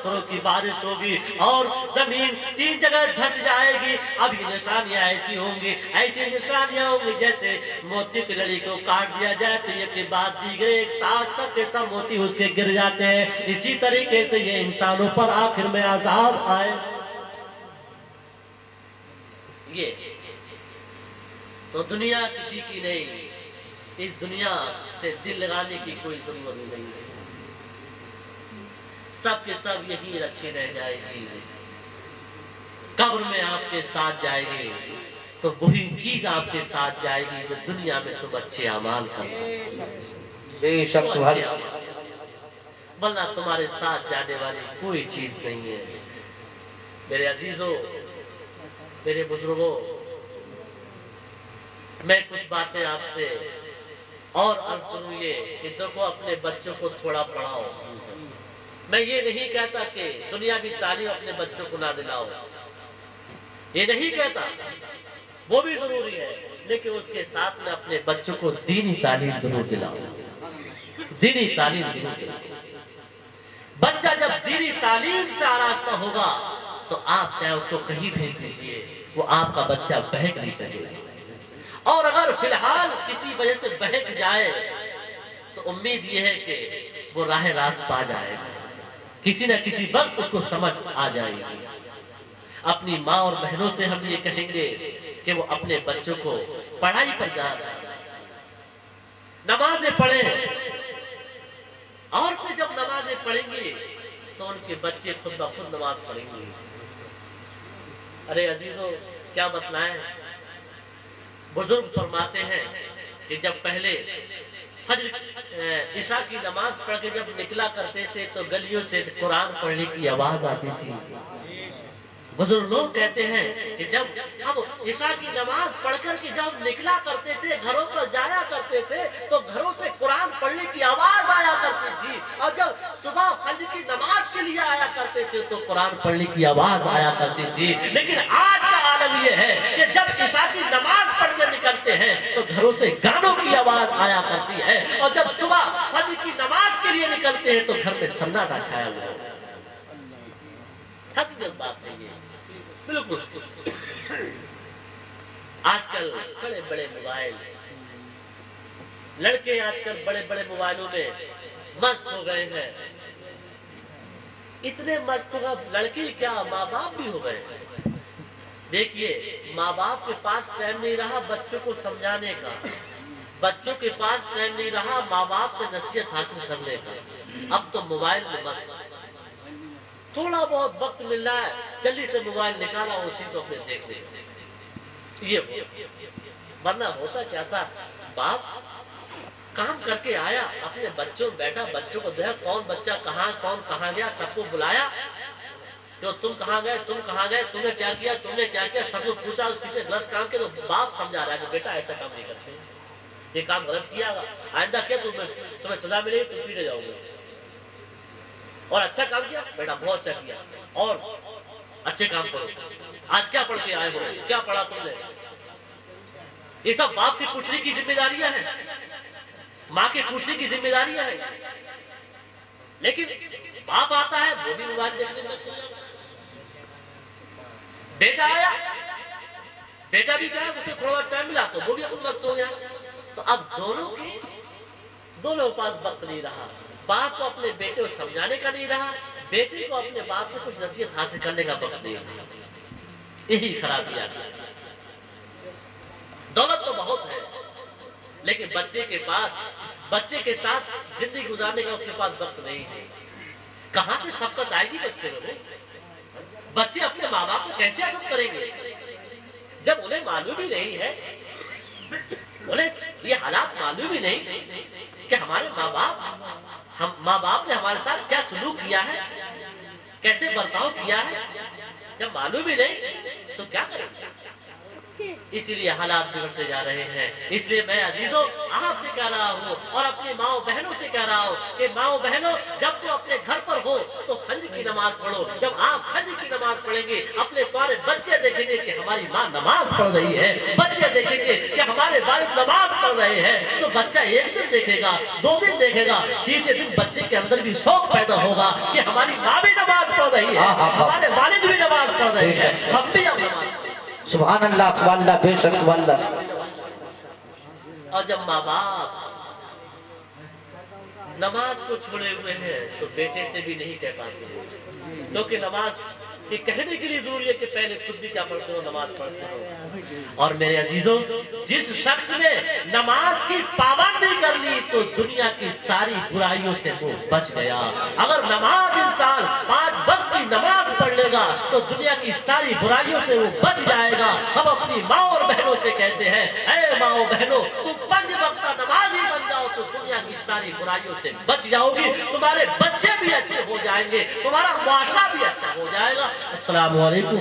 پتھروں کی بارش ہوگی اور زمین 3 جگہ دھس جائے گی. اب یہ نشانیاں ایسی ہوں گی, ایسی نشانیاں ہوں گی جیسے موتی کی لڑی کو کاٹ دیا جائے تو یہ کے بعد دیگرے ایک ساتھ سب کے سب موتی اس کے گر جاتے ہیں. اسی طریقے سے یہ انسانوں پر آخر میں عذاب آئے. یہ تو دنیا کسی کی نہیں, اس دنیا سے دل لگانے کی کوئی ضرورت نہیں ہے. سب کے سب یہی رکھے رہ جائے گی. قبر میں آپ کے ساتھ جائے گی تو وہی چیز آپ کے ساتھ جائے گی جو دنیا میں تم اچھے اعمال کرو. بے شک سبحان اللہ. ورنہ تمہارے ساتھ جانے والی کوئی چیز نہیں ہے. میرے عزیزوں, میرے بزرگوں, میں کچھ باتیں آپ سے اور عرض کروں یہ کہ دیکھو اپنے بچوں کو تھوڑا پڑھاؤ. میں یہ نہیں کہتا کہ دنیاوی تعلیم اپنے بچوں کو نہ دلاؤ, یہ نہیں کہتا, وہ بھی ضروری ہے, لیکن اس کے ساتھ میں اپنے بچوں کو دینی تعلیم ضرور دلاؤ. دینی تعلیم ضرور دلاؤ. بچہ جب دینی تعلیم سے آراستہ ہوگا تو آپ چاہے اس کو کہیں بھیج دیجئے, وہ آپ کا بچہ بہک نہیں سکے. اور اگر فی الحال کسی وجہ سے بہک جائے تو امید یہ ہے کہ وہ راہ راست پا جائے گا, کسی نہ کسی وقت اس کو سمجھ آ جائے گی. اپنی ماں اور بہنوں سے ہم یہ کہیں گے کہ وہ اپنے بچوں کو پڑھائی پر جائیں, نمازیں پڑھیں. عورتیں جب نمازیں پڑھیں گی تو ان کے بچے خود بخود نماز پڑھیں گے. ارے عزیزوں, کیا بتلائیں, بزرگ فرماتے ہیں کہ جب پہلے فجر عشاء کی نماز پڑھ کے جب نکلا کرتے تھے تو گلیوں سے قرآن پڑھنے کی آواز آتی تھی. بزرگ لوگ کہتے ہیں کہ جب ہم عشاء کی نماز پڑھ کر کے جب نکلا کرتے تھے, گھروں پر جایا کرتے تھے تو گھروں سے قرآن پڑھنے کی آواز آیا کرتی تھی, اور جب صبح فجر کی نماز کے لیے آیا کرتے تھے تو قرآن پڑھنے کی آواز آیا کرتی تھی. لیکن آج کا عالم یہ ہے کہ جب عشاء کی نماز پڑھ کے نکلتے ہیں تو گھروں سے گانوں کی آواز آیا کرتی ہے, اور جب صبح فجر کی نماز کے لیے نکلتے ہیں تو گھر میں سناٹا چھایا ہوا ہے. حقیقت بات ہے یہ, بالکل. آج کل بڑے بڑے موبائل, لڑکے آج کل بڑے بڑے موبائلوں میں مست ہو گئے ہیں. اتنے مست ہو گئے لڑکی کیا ماں باپ بھی ہو گئے ہیں. دیکھیے, ماں باپ کے پاس ٹائم نہیں رہا بچوں کو سمجھانے کا, بچوں کے پاس ٹائم نہیں رہا ماں باپ سے نصیحت حاصل کرنے کا. اب تو موبائل میں مست, تھوڑا بہت وقت مل رہا ہے جلدی سے موبائل نکالا اسی کو اپنے دیکھ لیں. یہ ورنہ ہوتا کیا تھا, باپ کام کر کے آیا, اپنے بچوں بیٹھا, بچوں کو دیکھا کون بچہ کہاں, کون کہاں گیا, سب کو بلایا کہ تم کہاں گئے, تم کہاں گئے, تم نے کیا کیا, تم نے کیا کیا, سب کو پوچھا. کسی غلط کام کیا تو باپ سمجھا رہا ہے کہ بیٹا ایسا کام نہیں کرتے, یہ کام غلط کیا گا, آئندہ کیا تمہیں سزا ملے گی, تم پیٹے جاؤ گے. اور اچھا کام کیا بیٹا, بہت اچھا کیا, اور اچھے کام کرو. آج کیا پڑھ کے آئے ہو, کیا پڑھا تم نے. یہ سب باپ کی پوچھنے کی ذمہ داریاں ہیں, ماں کے پوچھنے کی ذمہ داریاں ہیں. لیکن باپ آتا ہے وہ بھی موبائل دیکھنے میں مست ہو جاتا ہے. بیٹا آیا, بیٹا بھی کیا اسے تھوڑا ٹائم ملا تو وہ بھی اپنے مست ہو گیا. تو اب دونوں کے پاس وقت نہیں رہا. باپ کو اپنے بیٹے کو سمجھانے کا نہیں رہا, بیٹے کو اپنے باپ سے کچھ نصیحت حاصل کرنے کا وقت نہیں رہا. یہی خرابی آتی ہے. دولت تو بہت ہے لیکن بچے کے ساتھ زندگی گزارنے کا اس کے پاس وقت نہیں ہے. کہاں سے شفقت آئے گی بچے میں. بچے اپنے ماں باپ کو کیسے ادب کریں گے جب انہیں معلوم ہی نہیں ہے, انہیں یہ حالات معلوم ہی نہیں کہ ہمارے ماں باپ نے ہمارے ساتھ کیا سلوک کیا ہے, کیسے برتاؤ کیا ہے. جب معلوم ہی نہیں تو کیا کریں گے. اسی لیے حالات بگڑتے جا رہے ہیں. اس لیے میں عزیزوں آپ سے کہہ رہا رہا ہوں اور اپنی ماں بہنوں سے کہہ رہا ہوں کہ ماں بہنوں جب تو اپنے گھر پر ہو تو فجر کی نماز پڑھو. جب آپ فجر کی نماز پڑھیں گے اپنے پیارے بچے دیکھیں گے کہ ہماری ماں نماز پڑھ رہی ہے, بچے دیکھیں گے کہ ہمارے والد نماز پڑھ رہے ہیں, تو بچہ ایک دن دیکھے گا, 2 دن دیکھے گا, تیسرے دن بچے کے اندر بھی شوق پیدا ہوگا کہ ہماری ماں بھی نماز پڑھ رہی ہے, ہمارے والد بھی نماز پڑھ رہے ہیں, ہم بھی اب نماز پڑھیں. سبحان اللہ سبحان اللہ, بے شک سبحان اللہ. اور جب ماں باپ نماز کو چھوڑے ہوئے ہیں تو بیٹے سے بھی نہیں کہہ پاتے, کیونکہ نماز کہ کہنے کے لیے ضروری ہے کہ پہلے خود بھی کیا پڑھتے ہو, نماز پڑھتے ہو. اور میرے عزیزوں, جس شخص نے نماز کی پابندی کر لی تو دنیا کی ساری برائیوں سے وہ بچ گیا. اگر نماز انسان 5 وقت کی نماز پڑھ لے گا تو دنیا کی ساری برائیوں سے وہ بچ جائے گا. ہم اپنی ماں اور بہنوں سے کہتے ہیں, اے ماں اور بہنوں تم 5 وقت نماز ہی بن جاؤ تو دنیا کی ساری برائیوں سے بچ جاؤ گی, تمہارے بچے بھی اچھے ہو جائیں گے, تمہارا معاشرہ بھی اچھا ہو جائے گا. السلام علیکم.